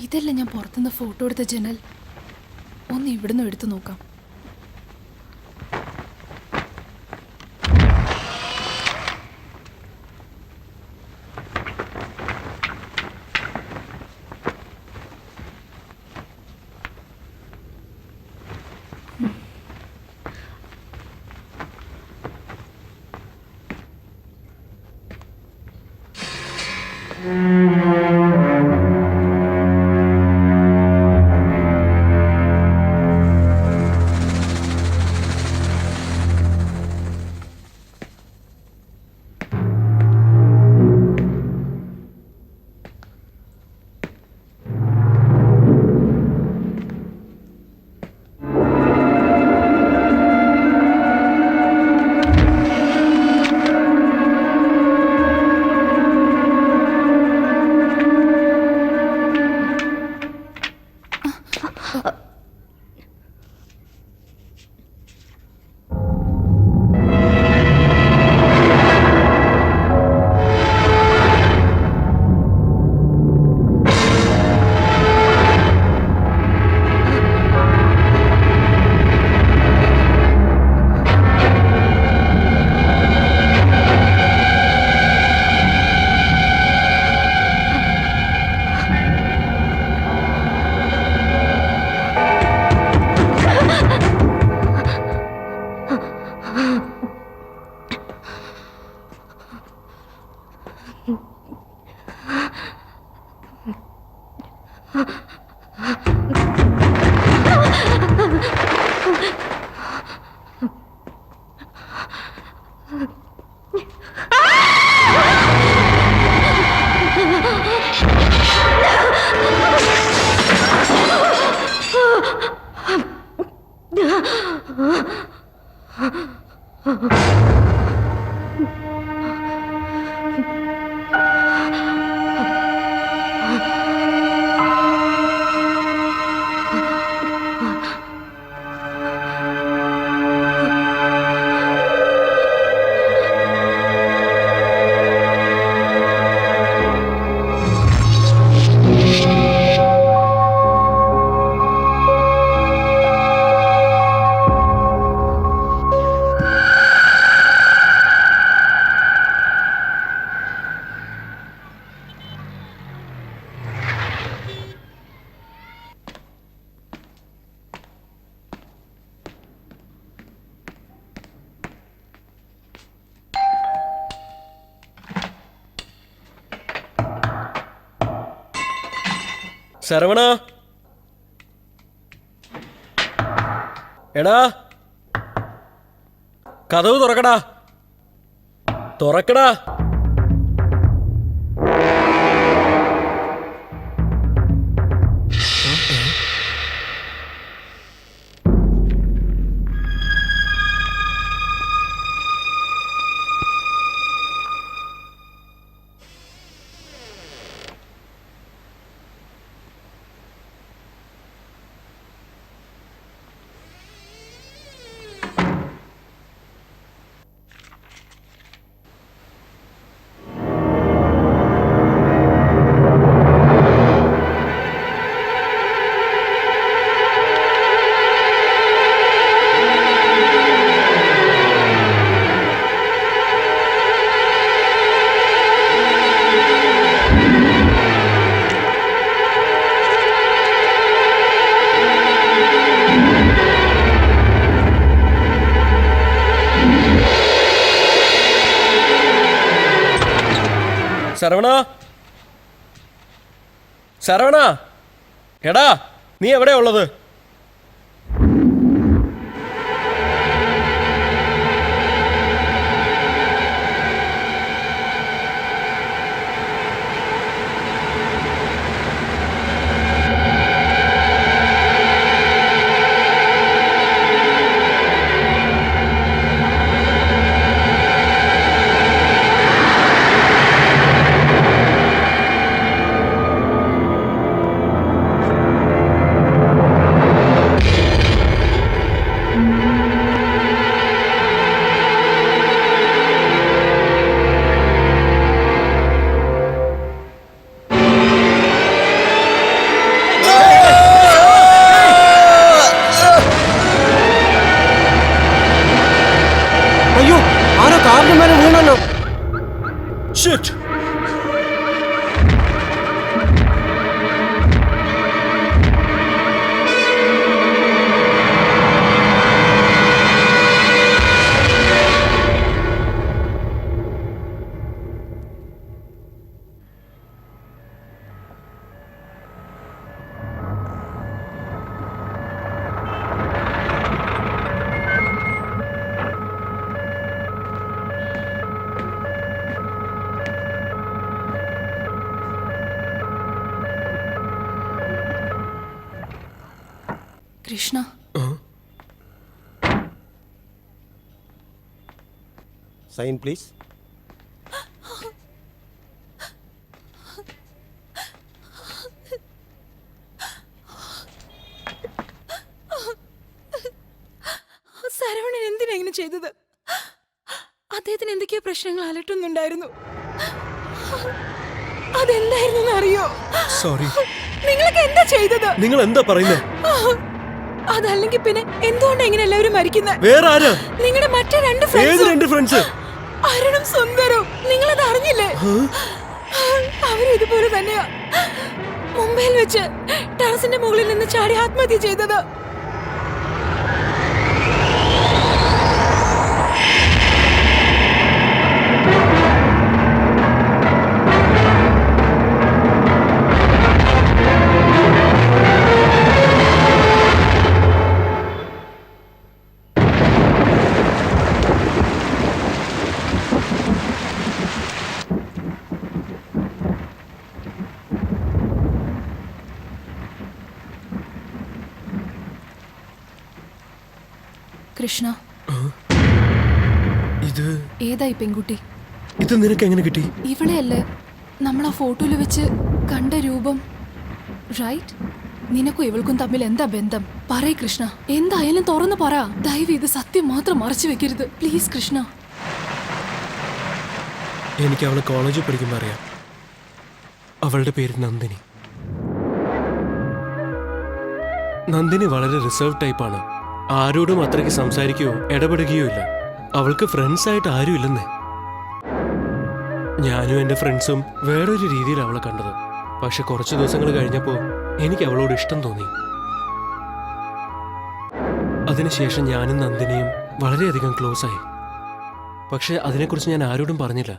ഇതല്ല ഞാൻ പുറത്തുനിന്ന് ഫോട്ടോ എടുത്ത ജനൽ. ഒന്ന് ഇവിടുന്ന് എടുത്തു നോക്കാം. ശരവണ, എടാ കതവ് തുറക്കടാ, തുറക്കടാ. ശരവണ, ശരവണ, എടാ നീ എവിടെയാ ഉള്ളത്? Shit. Krishna, sign please. Saravanan എന്തിനാ ഇങ്ങനെ ചെയ്തത്? അദ്ദേഹത്തിന് എന്തൊക്കെയോ പ്രശ്നങ്ങൾ അലട്ടുന്നുണ്ടായിരുന്നു. അതെന്തായിരുന്നു അറിയോ? സോറി. നിങ്ങളൊക്കെ എന്താ ചെയ്തത്? നിങ്ങൾ എന്താ പറയുന്നത്? അതല്ലെങ്കിൽ പിന്നെ എന്തുകൊണ്ടാ ഇങ്ങനെ എല്ലാവരും മരിക്കുന്നത്? വേറെ ആരാ? നിങ്ങളുടെ മറ്റേ രണ്ട് ഏത് രണ്ട് ഫ്രണ്ട്സ്? അരുണും സുന്ദരും. നിങ്ങളത് അറിഞ്ഞില്ലേ? അവരും ഇതുപോലെ തന്നെയാ മുംബൈയിൽ വെച്ച് ടെറസിന്റെ മുകളിൽ നിന്ന് ചാടി ആത്മഹത്യ ചെയ്തത്. കൃഷ്ണ, ഇത് ഏതായി പെൺകുട്ടി? ഇത് നിനക്ക് എങ്ങനെ കിട്ടി? ഇവളെയല്ലേ നമ്മൾ ആ ഫോട്ടോയിൽ വെച്ച് കണ്ട രൂപം? റൈറ്റ്? നിനക്കും ഇവൾക്കും തമ്മിൽ എന്താ ബന്ധം? പറയ് കൃഷ്ണ, എന്തായാലും തുറന്നു പറ. ദയവ് ഇത് സത്യം മാത്രം മറച്ചു വെക്കരുത് പ്ലീസ് കൃഷ്ണ. എനിക്ക് അവളെ കോളേജിൽ പഠിക്കുമ്പോൾ അറിയാം. അവളുടെ പേര് നന്ദിനി. നന്ദിനി വളരെ റിസർവ് ടൈപ്പാണ്. ആരോടും അത്രയ്ക്ക് സംസാരിക്കുകയോ ഇടപെടുകയോ ഇല്ല. അവൾക്ക് ഫ്രണ്ട്സ് ആയിട്ട് ആരും ഇല്ലെന്നേ. ഞാനും എൻ്റെ ഫ്രണ്ട്സും വേറൊരു രീതിയിൽ അവളെ കണ്ടത്. പക്ഷെ കുറച്ച് ദിവസങ്ങൾ കഴിഞ്ഞപ്പോൾ എനിക്ക് അവളോട് ഇഷ്ടം തോന്നി. അതിനുശേഷം ഞാനും നന്ദിനിയും വളരെയധികം ക്ലോസ് ആയി. പക്ഷെ അതിനെക്കുറിച്ച് ഞാൻ ആരോടും പറഞ്ഞില്ല.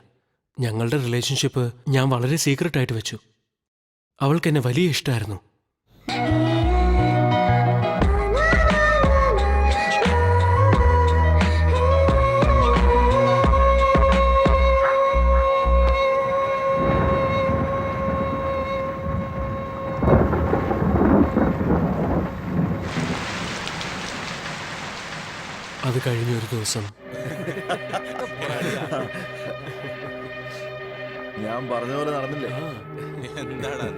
ഞങ്ങളുടെ റിലേഷൻഷിപ്പ് ഞാൻ വളരെ സീക്രട്ട് ആയിട്ട് വെച്ചു. അവൾക്ക് എന്നെ വലിയ ഇഷ്ടമായിരുന്നു. അത് കഴിഞ്ഞ ഒരു ദിവസം ഞാൻ പറഞ്ഞ പോലെ നടന്നില്ലേ? എന്താണ്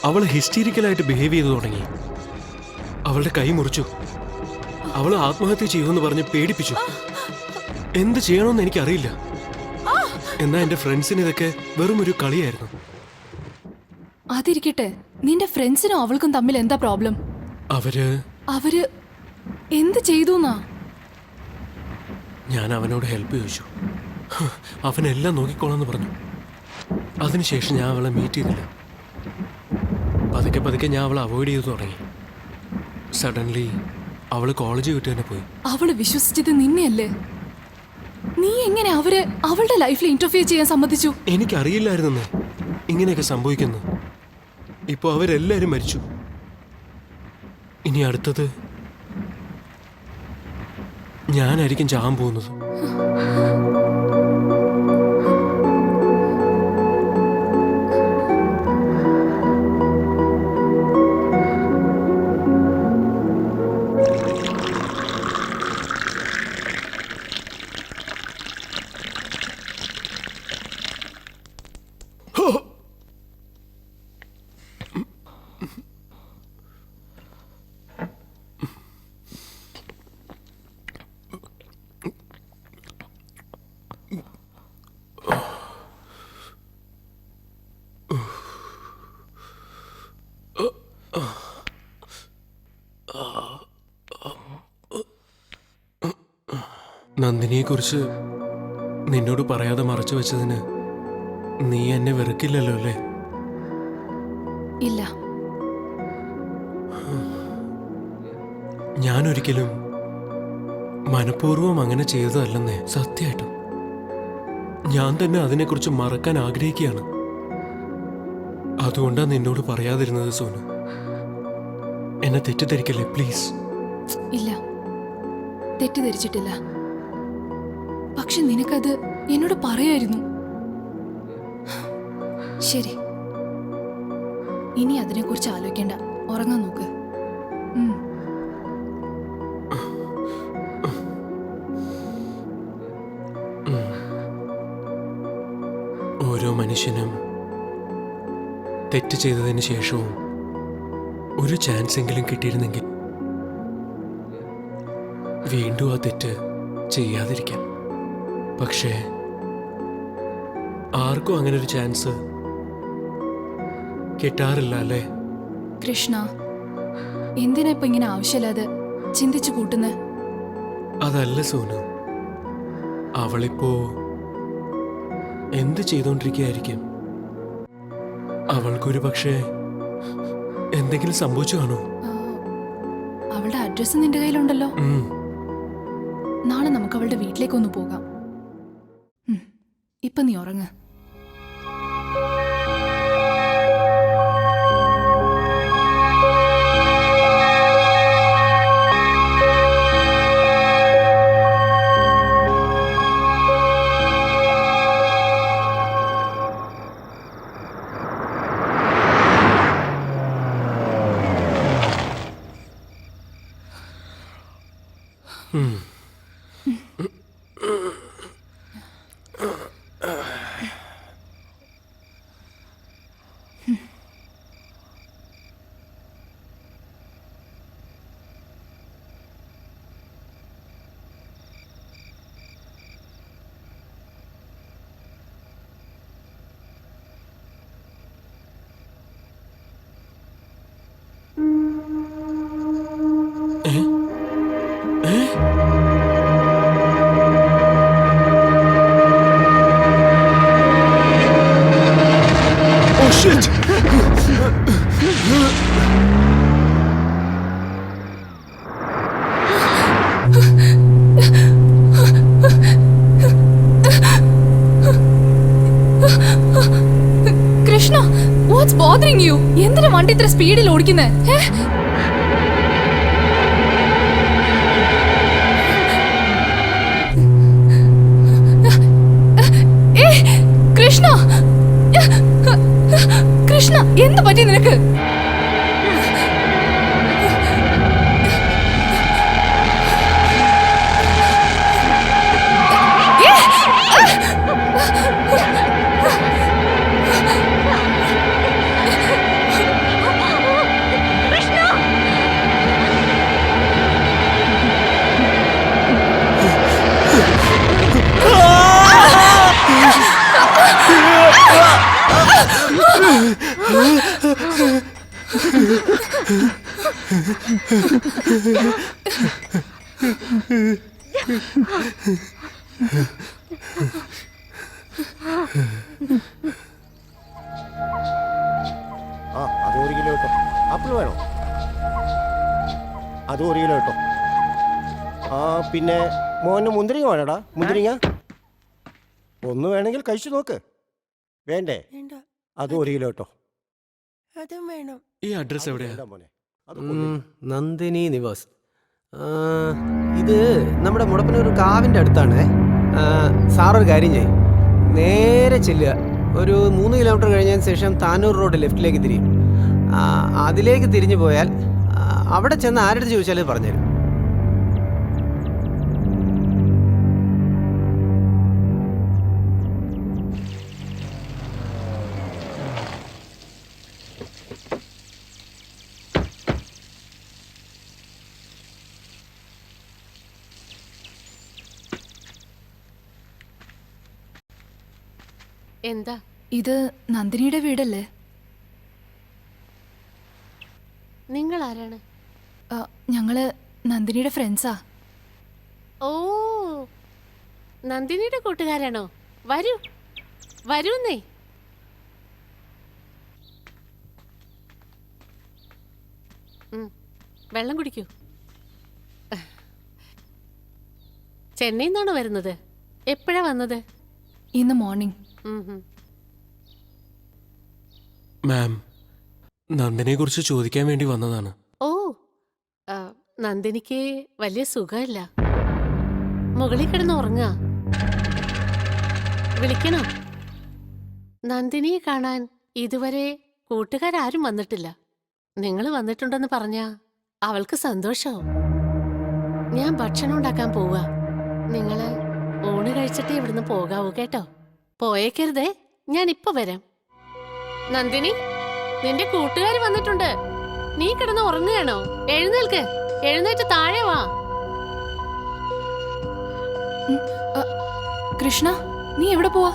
അവൾ ഹിസ്റ്റീരിക്കലായിട്ട് ബിഹേവ് ചെയ്തു തുടങ്ങി. അവളുടെ കൈ മുറിച്ചു. അവൾ ആത്മഹത്യ ചെയ്യുമെന്ന് പറഞ്ഞ് പേടിപ്പിച്ചു. എന്ത് ചെയ്യണമെന്ന് എനിക്കറിയില്ല. എന്നാ എന്റെ ഫ്രണ്ട്സിന് ഇതൊക്കെ വെറും ഒരു കളിയായിരുന്നു. അതിരിക്കട്ടെ, നിന്റെ ഫ്രണ്ട്സിനും അവൾക്കും തമ്മിൽ എന്താ പ്രോബ്ലം? അവര് എന്ത് ചെയ്തു? ഞാൻ അവനോട് ഹെൽപ്പ് ചോദിച്ചു. അവനെല്ലാം നോക്കിക്കോളാന്ന് പറഞ്ഞു. അതിനുശേഷം ഞാൻ അവളെ മീറ്റ് ചെയ്തില്ല. പതുക്കെ ഞാൻ അവളെ അവോയ്ഡ് ചെയ്തു തുടങ്ങി. സഡൻലി അവള് കോളേജ് വിട്ട് തന്നെ പോയി. അവള് വിശ്വസിച്ചത് നിന്നെയല്ലേ? നീ എങ്ങനെ അവളുടെ ലൈഫിൽ ഇന്റർഫിയർ ചെയ്യാൻ സമ്മതിച്ചു? എനിക്കറിയില്ലായിരുന്നെന്ന് ഇങ്ങനെയൊക്കെ സംഭവിക്കുന്നു. ഇപ്പൊ അവരെല്ലാരും മരിച്ചു. ഇനി അടുത്തത് ഞാനായിരിക്കും ചാകാൻ പോകുന്നത്. നന്ദിനിയെക്കുറിച്ച് നിന്നോട് പറയാതെ മറച്ചു വെച്ചതിന് നീ എന്നെ വെറുക്കില്ലല്ലോ അല്ലേ? ഇല്ല. ഞാനൊരിക്കലും മനഃപൂർവ്വം അങ്ങനെ ചെയ്തതല്ലെന്നേ. സത്യമായിട്ടും ഞാൻ തന്നെ അതിനെക്കുറിച്ച് മറക്കാൻ ആഗ്രഹിക്കുകയാണ്. അതുകൊണ്ടാണ് നിന്നോട് പറയാതിരുന്നത് സോനു. എന്നെ തെറ്റിദ്ധരിക്കല്ലേ പ്ലീസ്. ഇല്ല, തെറ്റിദ്ധരിച്ചിട്ടില്ല. പക്ഷെ നിനക്കത് എന്നോട് പറയായിരുന്നു. ശരി, ഇനി അതിനെക്കുറിച്ച് ആലോചിക്കേണ്ട. ഉറങ്ങാൻ നോക്ക്. ഓരോ മനുഷ്യനും തെറ്റ് ചെയ്തതിന് ശേഷവും ഒരു ചാൻസ് എങ്കിലും കിട്ടിയിരുന്നെങ്കിൽ വീണ്ടും ആ തെറ്റ് ചെയ്യാതിരിക്കാം. പക്ഷേ ആർക്കും അങ്ങനെ ഒരു ചാൻസ് കിട്ടാറില്ല അല്ലേ? കൃഷ്ണ, എന്തിനാ ഇപ്പൊ ഇങ്ങനെ ആവശ്യമില്ലാതെ ചിന്തിച്ചു കൂട്ടുന്നത്? അതല്ല സോനു, അവളിപ്പോ എന്ത് ചെയ്തോണ്ടിരിക്കുകയായിരിക്കും? അവൾക്കൊരു പക്ഷേ എന്തെങ്കിലും സംഭവിച്ചു കാണോ? അവളുടെ അഡ്രസ് നിന്റെ കയ്യിലുണ്ടല്ലോ. നാളെ നമുക്ക് അവളുടെ വീട്ടിലേക്കൊന്ന് പോകാം. ഇപ്പൊ നീ ഉറങ്ങ്. Krishna, what's bothering you? എന്തിനാ വണ്ടി ഇത്ര സ്പീഡിൽ ഓടിക്കുന്നേ? കൃഷ്ണ, കൃഷ്ണ, എന്ത് പറ്റി നിനക്ക്? ആ അത് 1 കിലോ കേട്ടോ. ആപ്പിൾ വേണോ? അത് 1 കിലോ കേട്ടോ. ആ പിന്നെ മോന് മുന്തിരിങ്ങ വേണോടാ? മുന്തിരിങ്ങ ഒന്ന് വേണമെങ്കിൽ കഴിച്ചു നോക്ക്. വേണ്ടേ? അത് 1 കിലോ കേട്ടോ. അതും വേണം. ഈ അഡ്രസ് എവിടെയാ? വേണ്ട മോനെ, അത് നന്ദിനി നിവാസ്. ഇത് നമ്മുടെ മുടപ്പനൂർ കാവിൻ്റെ അടുത്താണ്. സാറൊരു കാര്യം ചെയ്യും, നേരെ ചെല്ലുക. ഒരു 3 കിലോമീറ്റർ കഴിഞ്ഞതിന് ശേഷം താനൂർ റോഡ് ലെഫ്റ്റിലേക്ക് തിരിയും. അതിലേക്ക് തിരിഞ്ഞു പോയാൽ അവിടെ ചെന്ന് ആരുടെ ചോദിച്ചാലും പറഞ്ഞുതരും. എന്താ? ഇത് നന്ദിനിയുടെ വീടല്ലേ? നിങ്ങൾ ആരാണ്? ഞങ്ങള് നന്ദിനിയുടെ ഫ്രണ്ട്സാ. ഓ, നന്ദിനിയുടെ കൂട്ടുകാരാണോ? വരൂ വരൂന്നേ. വെള്ളം കുടിക്കൂ. ചെന്നൈയിൽ നിന്നാണോ വരുന്നത്? എപ്പോഴാ വന്നത്? ഇന്ന് മോർണിംഗ്. മാം, നന്ദിനെ കുറിച്ച് ചോദിക്കാൻ വേണ്ടി വന്നതാണ്. ഓ, നന്ദിനിക്ക് വലിയ സുഖമില്ല. മുകളിൽ കിടന്ന് ഉറങ്ങാ. വിളിക്കണോ? നന്ദിനിയെ കാണാൻ ഇതുവരെ കൂട്ടുകാരും വന്നിട്ടില്ല. നിങ്ങൾ വന്നിട്ടുണ്ടെന്ന് പറഞ്ഞാ അവൾക്ക് സന്തോഷവും. ഞാൻ ഭക്ഷണം ഉണ്ടാക്കാൻ പോവാ. നിങ്ങള് ഊണ് കഴിച്ചിട്ടേ ഇവിടുന്ന് പോകാവൂ കേട്ടോ. പോയേക്കരുതേ, ഞാൻ ഇപ്പൊ വരാം. നന്ദിനി, നിന്റെ കൂട്ടുകാർ വന്നിട്ടുണ്ട്. നീ കിടന്ന് ഉറങ്ങുകയാണോ? എഴുന്നേൽക്ക്, എഴുന്നേറ്റ് താഴെ വാ. കൃഷ്ണ, നീ എവിടെ പോവാ?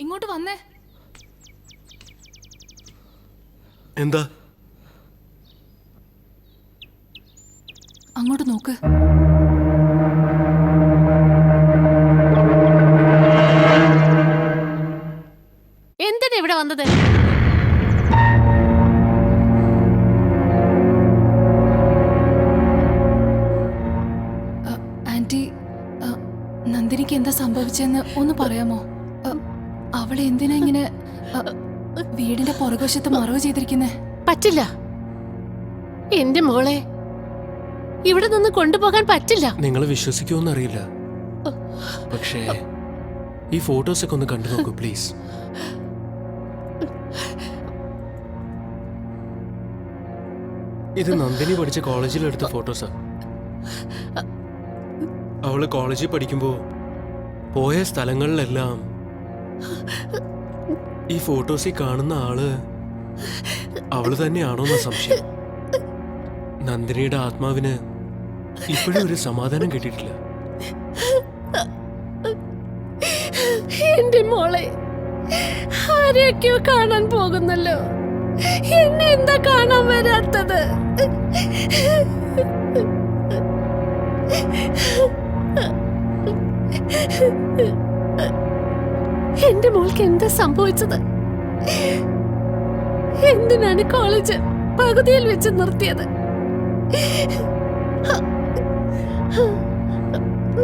ഇങ്ങോട്ട് വന്നേ. എന്താ? അങ്ങോട്ട് നോക്ക്. എന്തിനാ ഇവിടെ വന്നത്? ആന്റി, നന്ദിനിക്ക് എന്താ സംഭവിച്ചെന്ന് ഒന്ന് പറയാമോ? അവളെ എന്തിനാ ഇങ്ങനെ വീടിന്റെ പുറകുവശത്ത് മറവ് ചെയ്തിരിക്കുന്നേ? പറ്റില്ല, എന്റെ മോളെ ഇവിടെ നിന്ന് കൊണ്ടുപോകാൻ പറ്റില്ല. നിങ്ങൾ വിശ്വസിക്കുമെന്ന് അറിയില്ല, പക്ഷേ ഈ ഫോട്ടോസ് ഒക്കെ ഒന്ന് കണ്ടു നോക്കൂ പ്ലീസ്. ഇത് നന്ദിനി പഠിച്ച കോളേജിൽ എടുത്ത ഫോട്ടോസാ. അവള് കോളേജിൽ പഠിക്കുമ്പോ പോയ സ്ഥലങ്ങളിലെല്ലാം ഈ ഫോട്ടോസിൽ കാണുന്ന ആള് അവള് തന്നെയാണോന്ന സംശയം. നന്ദിനിയുടെ ആത്മാവിന് ഇപ്പോഴും ഒരു സമാധാനം കിട്ടിയിട്ടില്ല. എന്റെ മോളെ ആരെയൊക്കെയോ കാണാൻ പോകുന്നല്ലോ. എന്നെ എന്താ കാണാൻ വരാത്തത്? എന്റെ മോൾക്ക് എന്താ സംഭവിച്ചത്? എന്തിനാണ് കോളേജ് പകുതിയിൽ വെച്ച് നിർത്തിയത്?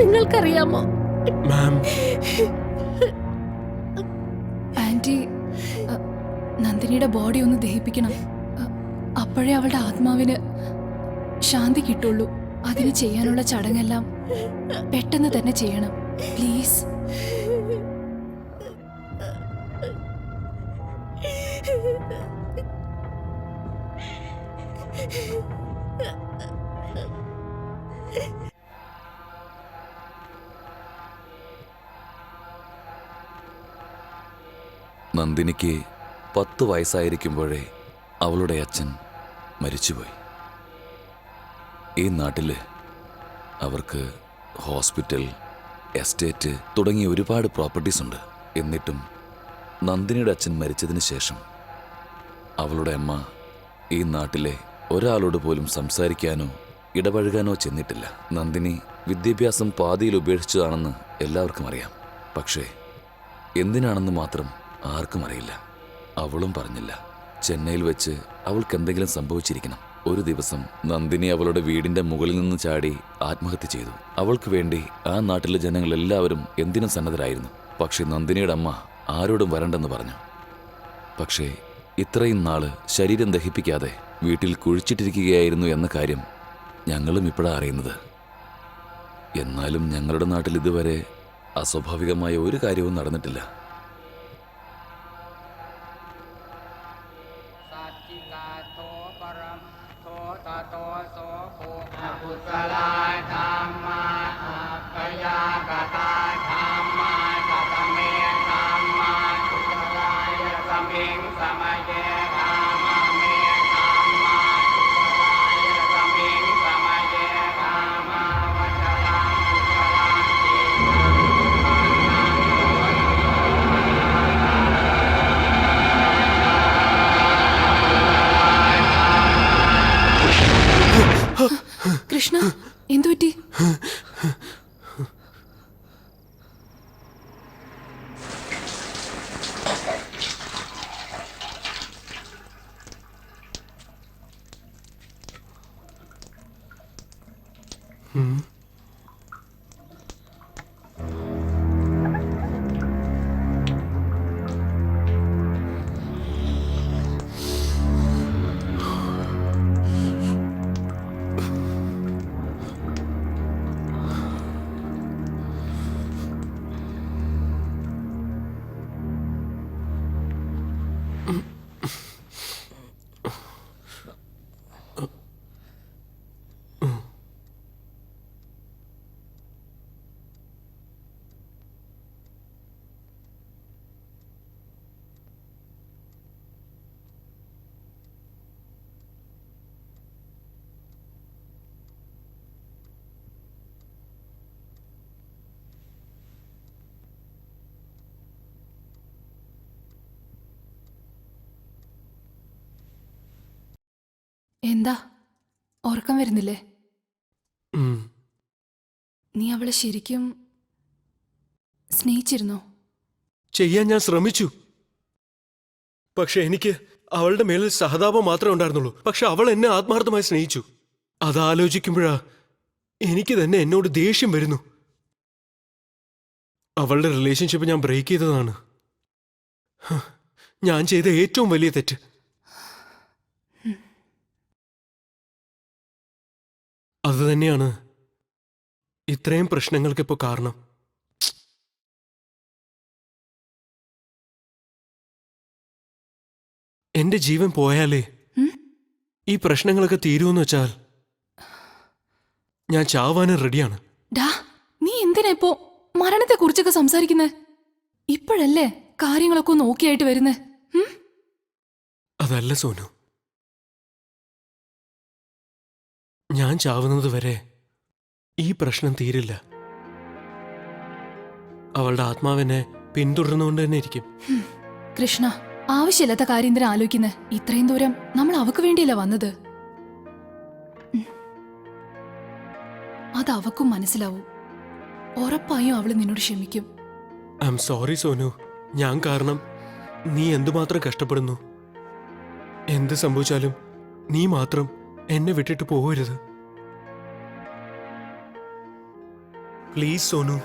നിങ്ങൾക്കറിയാമോ? മാം, ആന്റി, നന്ദിനിയുടെ ബോഡി ഒന്ന് ദഹിപ്പിക്കണം. അപ്പോഴേ അവളുടെ ആത്മാവിന് ശാന്തി കിട്ടുള്ളൂ. അതിന് ചെയ്യാനുള്ള ചടങ്ങെല്ലാം പെട്ടെന്ന് തന്നെ ചെയ്യണം പ്ലീസ്. നന്ദിനിക്ക് 10 വയസ്സായിരിക്കുമ്പോഴേ അവളുടെ അച്ഛൻ മരിച്ചുപോയി. ഈ നാട്ടില് അവർക്ക് ഹോസ്പിറ്റൽ, എസ്റ്റേറ്റ് തുടങ്ങിയ ഒരുപാട് പ്രോപ്പർട്ടീസ് ഉണ്ട്. എന്നിട്ടും നന്ദിനിയുടെ അച്ഛൻ മരിച്ചതിന് ശേഷം അവളുടെ അമ്മ ഈ നാട്ടിലെ ഒരാളോട് പോലും സംസാരിക്കാനോ ഇടപഴകാനോ ചെന്നിട്ടില്ല. നന്ദിനി വിദ്യാഭ്യാസം പാതിയിൽ ഉപേക്ഷിച്ചതാണെന്ന് എല്ലാവർക്കും അറിയാം. പക്ഷേ എന്തിനാണെന്ന് മാത്രം ആർക്കും അറിയില്ല. അവളും പറഞ്ഞില്ല. ചെന്നൈയിൽ വെച്ച് അവൾക്ക് എന്തെങ്കിലും സംഭവിച്ചിരിക്കണം. ഒരു ദിവസം നന്ദിനി അവളുടെ വീടിന്റെ മുകളിൽ നിന്ന് ചാടി ആത്മഹത്യ ചെയ്തു. അവൾക്ക് വേണ്ടി ആ നാട്ടിലെ ജനങ്ങൾ എല്ലാവരും എന്തിനും സന്നദ്ധരായിരുന്നു. പക്ഷെ നന്ദിനിയുടെ അമ്മ ആരോടും വരണ്ടെന്ന് പറഞ്ഞു. പക്ഷേ ഇത്രയും നാള് ശരീരം ദഹിപ്പിക്കാതെ വീട്ടിൽ കുഴിച്ചിട്ടിരിക്കുകയായിരുന്നു എന്ന കാര്യം ഞങ്ങളും ഇപ്പോഴാണ് അറിയുന്നത്. എന്നാലും ഞങ്ങളുടെ നാട്ടിൽ ഇതുവരെ അസ്വാഭാവികമായ ഒരു കാര്യവും നടന്നിട്ടില്ല. കൃഷ്ണ, എന്തു പറ്റി? എന്താ, ഉറക്കം വരുന്നില്ലേ? നീ അവളെ ശരിക്കും സ്നേഹിച്ചിരുന്നോ? ചെയ്യാൻ ഞാൻ ശ്രമിച്ചു. പക്ഷെ എനിക്ക് അവളുടെ മേലിൽ സഹതാപം മാത്രമേ ഉണ്ടായിരുന്നുള്ളൂ. പക്ഷെ അവൾ എന്നെ ആത്മാർത്ഥമായി സ്നേഹിച്ചു. അതാലോചിക്കുമ്പോഴാ എനിക്ക് തന്നെ എന്നോട് ദേഷ്യം വരുന്നു. അവളുടെ റിലേഷൻഷിപ്പ് ഞാൻ ബ്രേക്ക് ചെയ്തതാണ്. ഞാൻ ചെയ്ത ഏറ്റവും വലിയ തെറ്റ്. അതുതന്നെയാണ് ഇത്രയും പ്രശ്നങ്ങൾക്കിപ്പോ കാരണം. എന്റെ ജീവൻ പോയാലേ ഈ പ്രശ്നങ്ങളൊക്കെ തീരുമെന്ന് വെച്ചാൽ ഞാൻ ചാവാനും റെഡിയാണ്. ഡാ, നീ എന്തിനാ ഇപ്പോ മരണത്തെ കുറിച്ചൊക്കെ സംസാരിക്കുന്നേ? ഇപ്പോഴല്ലേ കാര്യങ്ങളൊക്കെ ഒന്ന് ഓക്കെ ആയിട്ട് വരുന്നേ? അതല്ല സോനു, ഞാൻ ചാവുന്നത് വരെ ഈ പ്രശ്നം തീരില്ല. അവളുടെ ആത്മാവിനെ പിന്തുടർന്നുകൊണ്ട് തന്നെ ഇരിക്കും. കൃഷ്ണ, ആവശ്യമില്ലാത്ത കാര്യം എന്തിനാ ആലോചിക്കുന്നത്? ഇത്രയും ദൂരം നമ്മൾ അവക്ക് വേണ്ടിയല്ല വന്നത്. അത് അവക്കും മനസ്സിലാവും. ഉറപ്പായും അവള് നിന്നോട് ക്ഷമിക്കും. I am sorry Sonu. ഞാൻ കാരണം നീ എന്തുമാത്രം കഷ്ടപ്പെടുന്നു. എന്ത് സംഭവിച്ചാലും നീ മാത്രം എന്നെ വിട്ടിട്ട് പോകരുത്. പ്ലീസ് സോനു.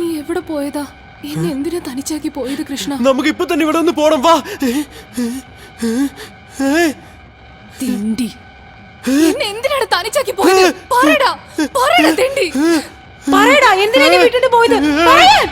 നീ എവിടെ പോയതാ? എന്നെ എന്തിനാ തനിച്ചാക്കി പോയത് കൃഷ്ണ? നമുക്ക് ഇപ്പൊ തന്നെ ഇവിടെ ഒന്ന് പോണം. വാ. തിണ്ടി, എന്നെ എന്തിനാണ് തനിച്ചാക്കി പോയത്? പറയടാ, പറയടാ തിണ്ടി, പറയടാ എന്തിനാ എന്നെ വിട്ടിട്ട് പോയത്? പറയാൻ.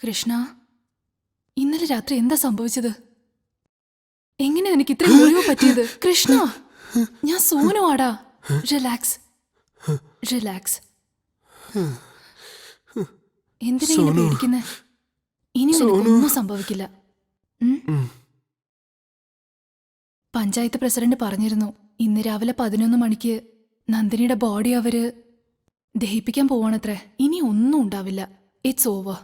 കൃഷ്ണ, ഇന്നലെ രാത്രി എന്താ സംഭവിച്ചത്? എങ്ങനെ നിനക്ക് ഇത്ര മുറിവ് പറ്റിയത്? കൃഷ്ണ, ഞാൻ സോനു ആടാ. Relax, relax. എന്തിനാ ഇങ്ങനെ പേടിക്കുന്നെ? ഇനി നിനക്കൊന്നും സംഭവിക്കില്ല. പഞ്ചായത്ത് പ്രസിഡന്റ് പറഞ്ഞിരുന്നു ഇന്ന് രാവിലെ 11 മണിക്ക് നന്ദിനിയുടെ ബോഡി അവര് ദഹിപ്പിക്കാൻ പോവാണത്രേ. ഇനി ഒന്നും ഉണ്ടാവില്ല. It's over.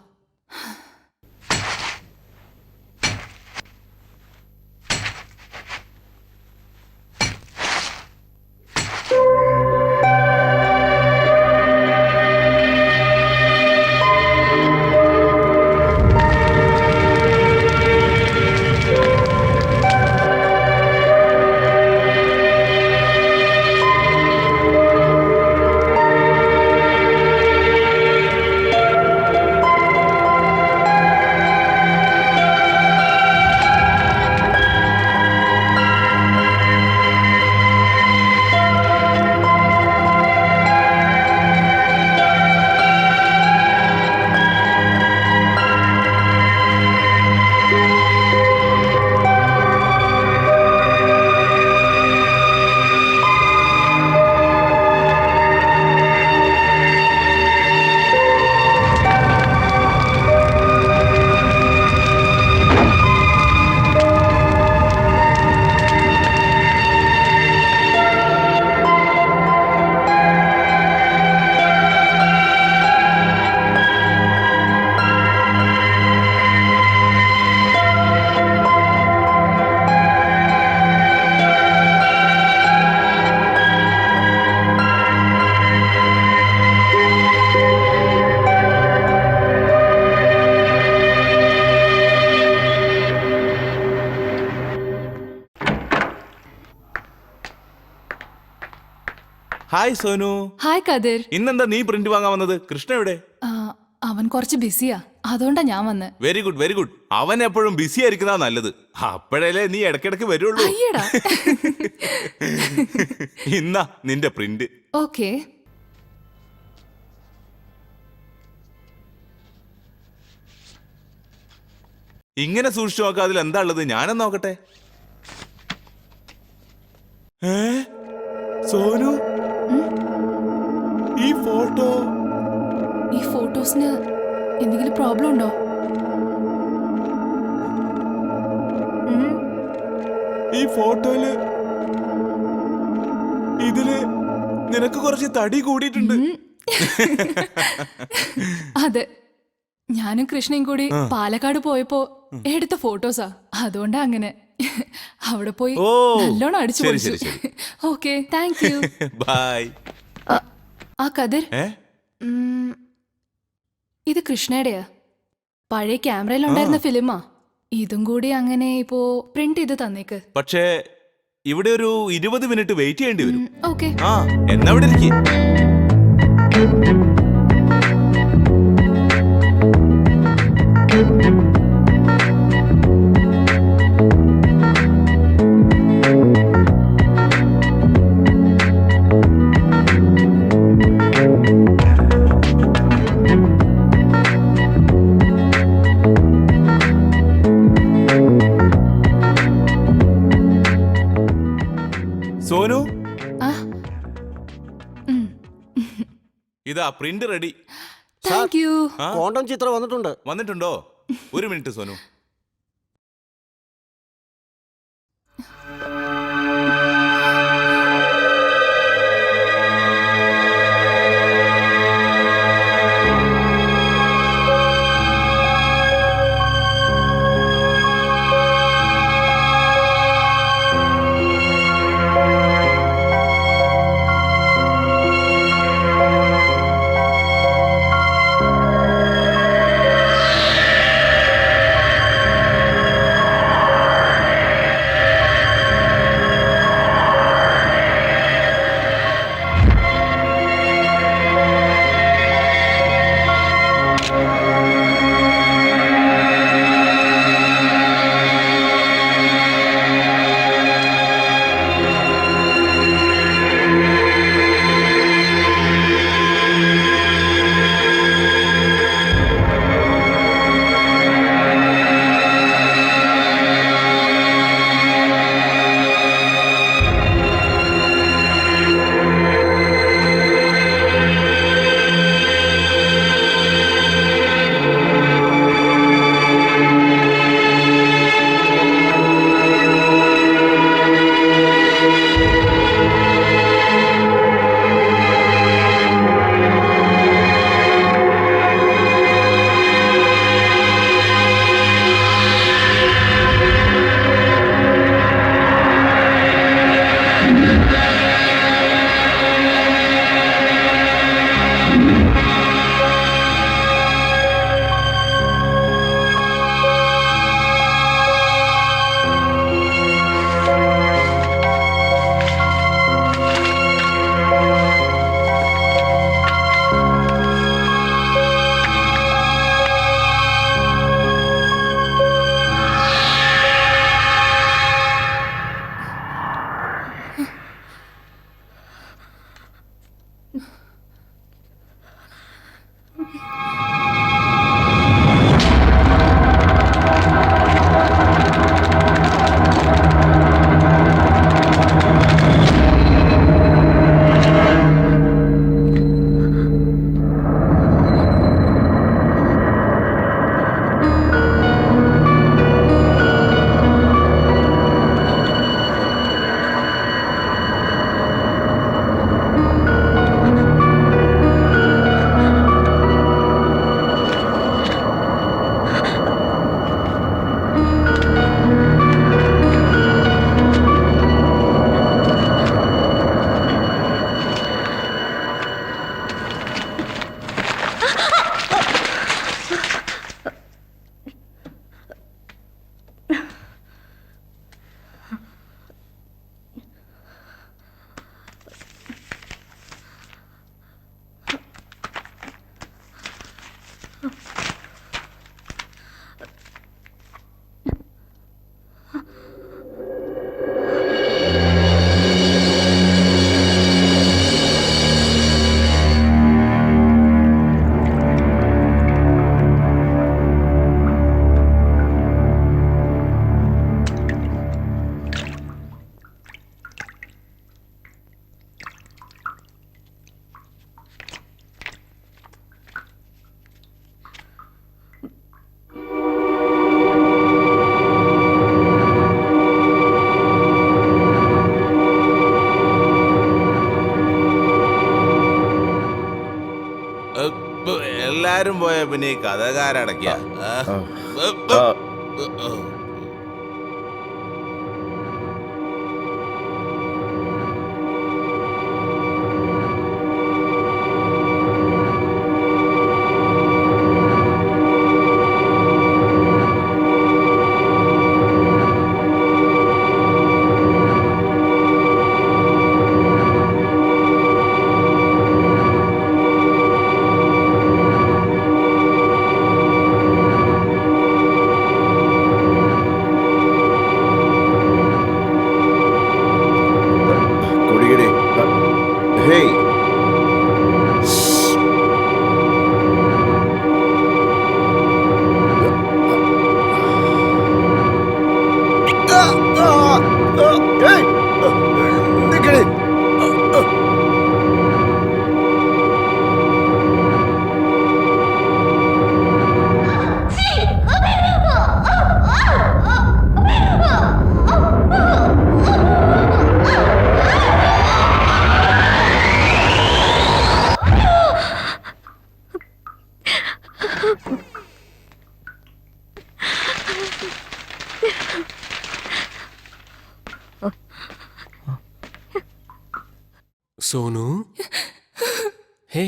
Hi Sonu. Hi കതിർ. ഇന്നെന്താ നീ പ്രിന്റ് വാങ്ങാൻ വന്നത്? കൃഷ്ണ എവിടെ? അവൻ കുറച്ച് ബിസിയാ, അതുകൊണ്ടാ ഞാൻ വന്ന്. Very good, very good. അവൻ എപ്പോഴും ബിസി ആയിരിക്കുന്നതാ നല്ലത്. അപ്പോഴല്ലേ നീ ഇടയ്ക്കിടയ്ക്ക് വരുള്ളൂ. അയ്യടാ. ഇന്നാ നിന്റെ പ്രിന്റ്. ഓക്കേ. ഇങ്ങനെ സൂക്ഷിച്ചു നോക്കാം. അതിൽ എന്താ ഉള്ളത്? ഞാനും നോക്കട്ടെ. സോനു, ഈ ഫോട്ടോ. ഈ ഫോട്ടോസിന് എന്തെങ്കിലും പ്രോബ്ലം ഉണ്ടോ? ഈ ഫോട്ടോയില് ഇതില് നിനക്ക് കുറച്ച് തടി കൂടിയിട്ടുണ്ട്. അതെ, ഞാനും കൃഷ്ണയും കൂടി പാലക്കാട് പോയപ്പോ എടുത്ത ഫോട്ടോസാ. അതുകൊണ്ടാ അങ്ങനെ. അവിടെ പോയി നല്ലോണം അടിച്ചു പൊളിച്ചു. Okay, thank you. ബൈ. ആ കതിർ, ഇത് കൃഷ്ണയുടെയാ. പഴയ ക്യാമറയിലുണ്ടായിരുന്ന ഫിലിമാ. ഇതും കൂടി അങ്ങനെ ഇപ്പോ പ്രിന്റ് ചെയ്ത് തന്നേക്ക്. പക്ഷേ ഇവിടെ ഒരു 20 മിനിറ്റ് വെയിറ്റ് ചെയ്യേണ്ടി വരും. ഓക്കെ. ആ, എന്നാ ഇവിടെ ഇരിക്കും. സോനു, ഇതാ print ready. Thank you. Condom ചിത്രം വന്നിട്ടുണ്ട്. വന്നിട്ടുണ്ടോ? ഒരു മിനിറ്റ് സോനു. എല്ലാരും പോയ പിന്നെ ഈ കഥകാരടയ്ക്ക. കുടിക്കടി. ഹേയ് നിക്കടി. സോനു, ഹേ,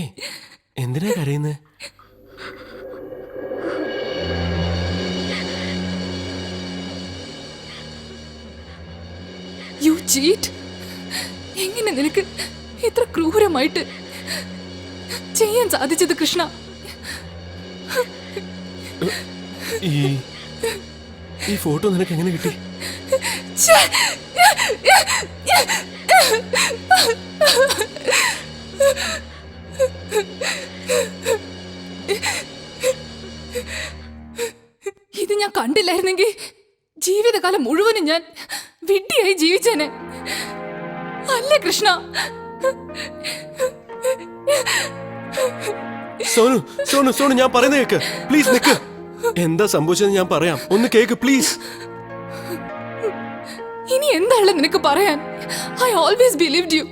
എന്തിനാ കരയുന്നത്? You cheat. എങ്ങനെ നിനക്ക് ഇത്ര ക്രൂരമായിട്ട് ചെയ്യാൻ സാധിച്ചത് കൃഷ്ണ? ഈ ഫോട്ടോ നിനക്ക് എങ്ങനെ കിട്ടി? ഛേ! ഇത് ഞാൻ കണ്ടില്ലായിരുന്നെങ്കിൽ ജീവിതകാലം മുഴുവനും ഞാൻ വിഡ്ഢിയായി ജീവിച്ചേനെ. അല്ലേ കൃഷ്ണ? സോനു, സോനു, സോനു, ഞാൻ പറയുന്നത് കേക്ക്. പ്ലീസ് നിക്ക്. എന്താ സംഭവിച്ചതെന്ന് ഞാൻ പറയാം. ഒന്ന് കേക്ക് പ്ലീസ്. ഇനി എന്താണല്ലോ നിനക്ക് പറയാൻ? I always believed you.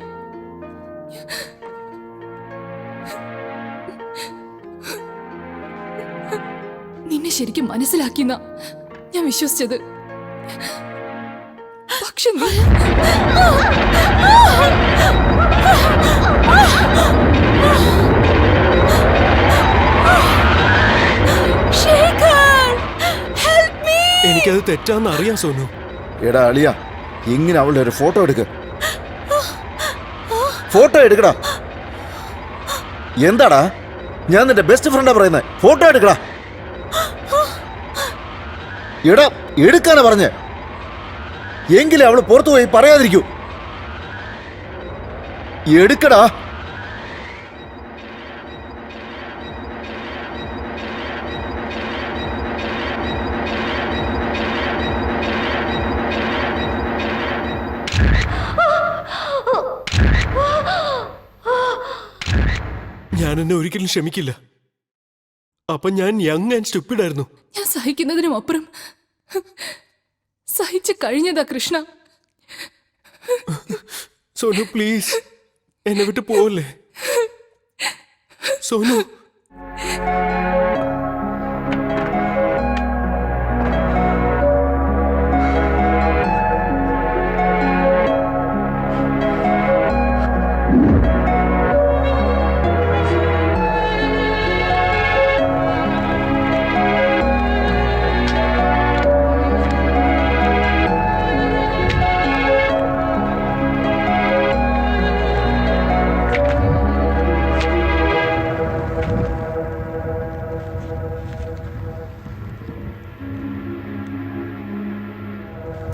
നിന്നെ ശരിക്കും മനസ്സിലാക്കിയെന്ന ഞാൻ വിശ്വസിച്ചത്. പക്ഷെ എനിക്കത് തെറ്റാന്ന് അറിയാം സോനു. എടാ അളിയ, ഇങ്ങനെ അവളുടെ ഒരു ഫോട്ടോ എടുക്ക. ഫോട്ടോ എടുക്കടാ. എന്താടാ, ഞാൻ നിന്റെ ബെസ്റ്റ് ഫ്രണ്ടാ പറയുന്നത്. ഫോട്ടോ എടുക്കടാ. എടാ എടുക്കാനാ പറഞ്ഞേ. എങ്കിലും അവള് പുറത്തു പോയി പറയാതിരിക്കൂ. എടുക്കടാ. ഞാൻ എന്നെ ഒരിക്കലും ക്ഷമിക്കില്ല. അപ്പൊ ഞാൻ യങ് ആൻഡ് സ്റ്റുപ്പിഡ് ആയിരുന്നു. ഞാൻ സഹിക്കുന്നതിനും അപ്പുറം സഹിച്ചു കഴിഞ്ഞതാ കൃഷ്ണ. സോനു പ്ലീസ്, എന്നെ വിട്ട് പോവല്ലേ സോനു.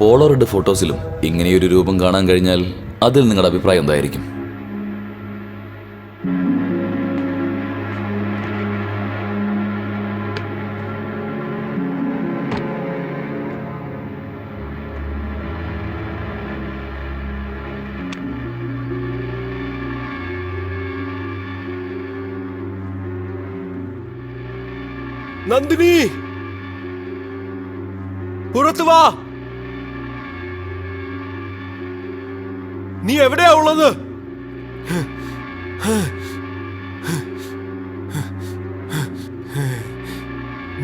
പോളോറൈഡ് ഫോട്ടോസിലും ഇങ്ങനെയൊരു രൂപം കാണാൻ കഴിഞ്ഞാൽ അതിൽ നിങ്ങളുടെ അഭിപ്രായം എന്തായിരിക്കും? നന്ദിനി, പുറത്തു വാ. നീ എവിടെയാ ഉള്ളത്?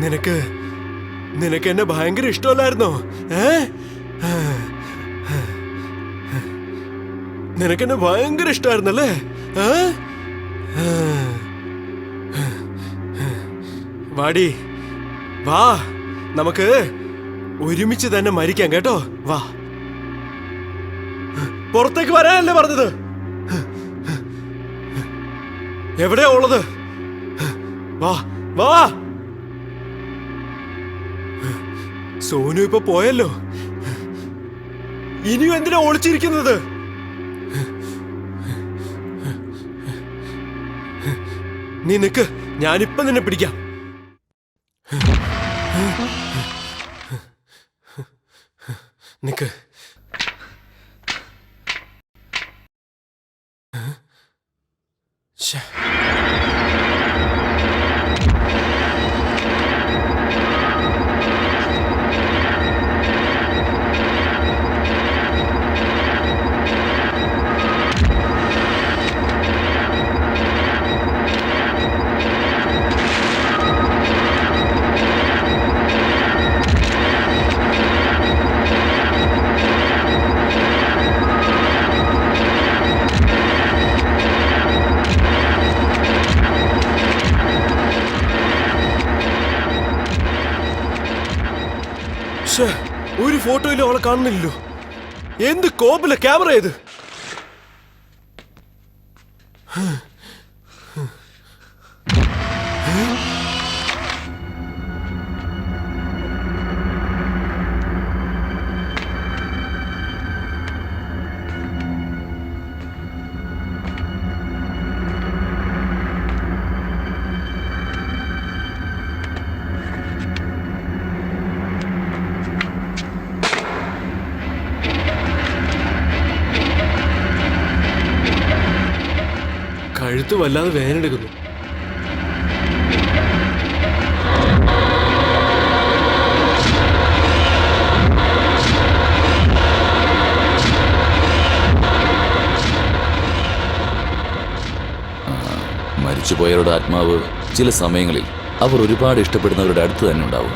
നിനക്ക് നിനക്ക് എന്നെ ഭയങ്കര ഇഷ്ടമല്ലായിരുന്നോ? നിനക്കെന്നെ ഭയങ്കര ഇഷ്ടമായിരുന്നല്ലേ? വാടി, വാ, നമുക്ക് ഒരുമിച്ച് തന്നെ മരിക്കാം കേട്ടോ. വാ, പുറത്തേക്ക് വരാനല്ലേ പറഞ്ഞത്? എവിടെയാ ഉള്ളത്? വാ വാ. സോനു ഇപ്പൊ പോയല്ലോ, ഇനിയും എന്തിനാ ഒളിച്ചിരിക്കുന്നത്? നീ നിക്ക്, ഞാനിപ്പൊ നിന്നെ പിടിക്കാം. നിക്ക്. ശ്ശേ. ഒരു ഫോട്ടോയിലും അവളെ കാണുന്നില്ലല്ലോ. എന്ത് കോപ്പില ക്യാമറ ഏത്? കഴുത്ത് വല്ലാതെ വേദനെടുക്കുന്നു. മരിച്ചുപോയവരുടെ ആത്മാവ് ചില സമയങ്ങളിൽ അവർ ഒരുപാട് ഇഷ്ടപ്പെടുന്നവരുടെ അടുത്ത് തന്നെ ഉണ്ടാവും.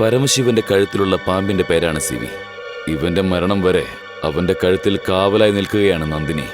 പരമശിവന്റെ കഴുത്തിലുള്ള പാമ്പിന്റെ പേരാണ് സിവി. ഇവന്റെ മരണം വരെ അവന്റെ കഴുത്തിൽ കാവലായി നിൽക്കുകയാണ് നന്ദിനി.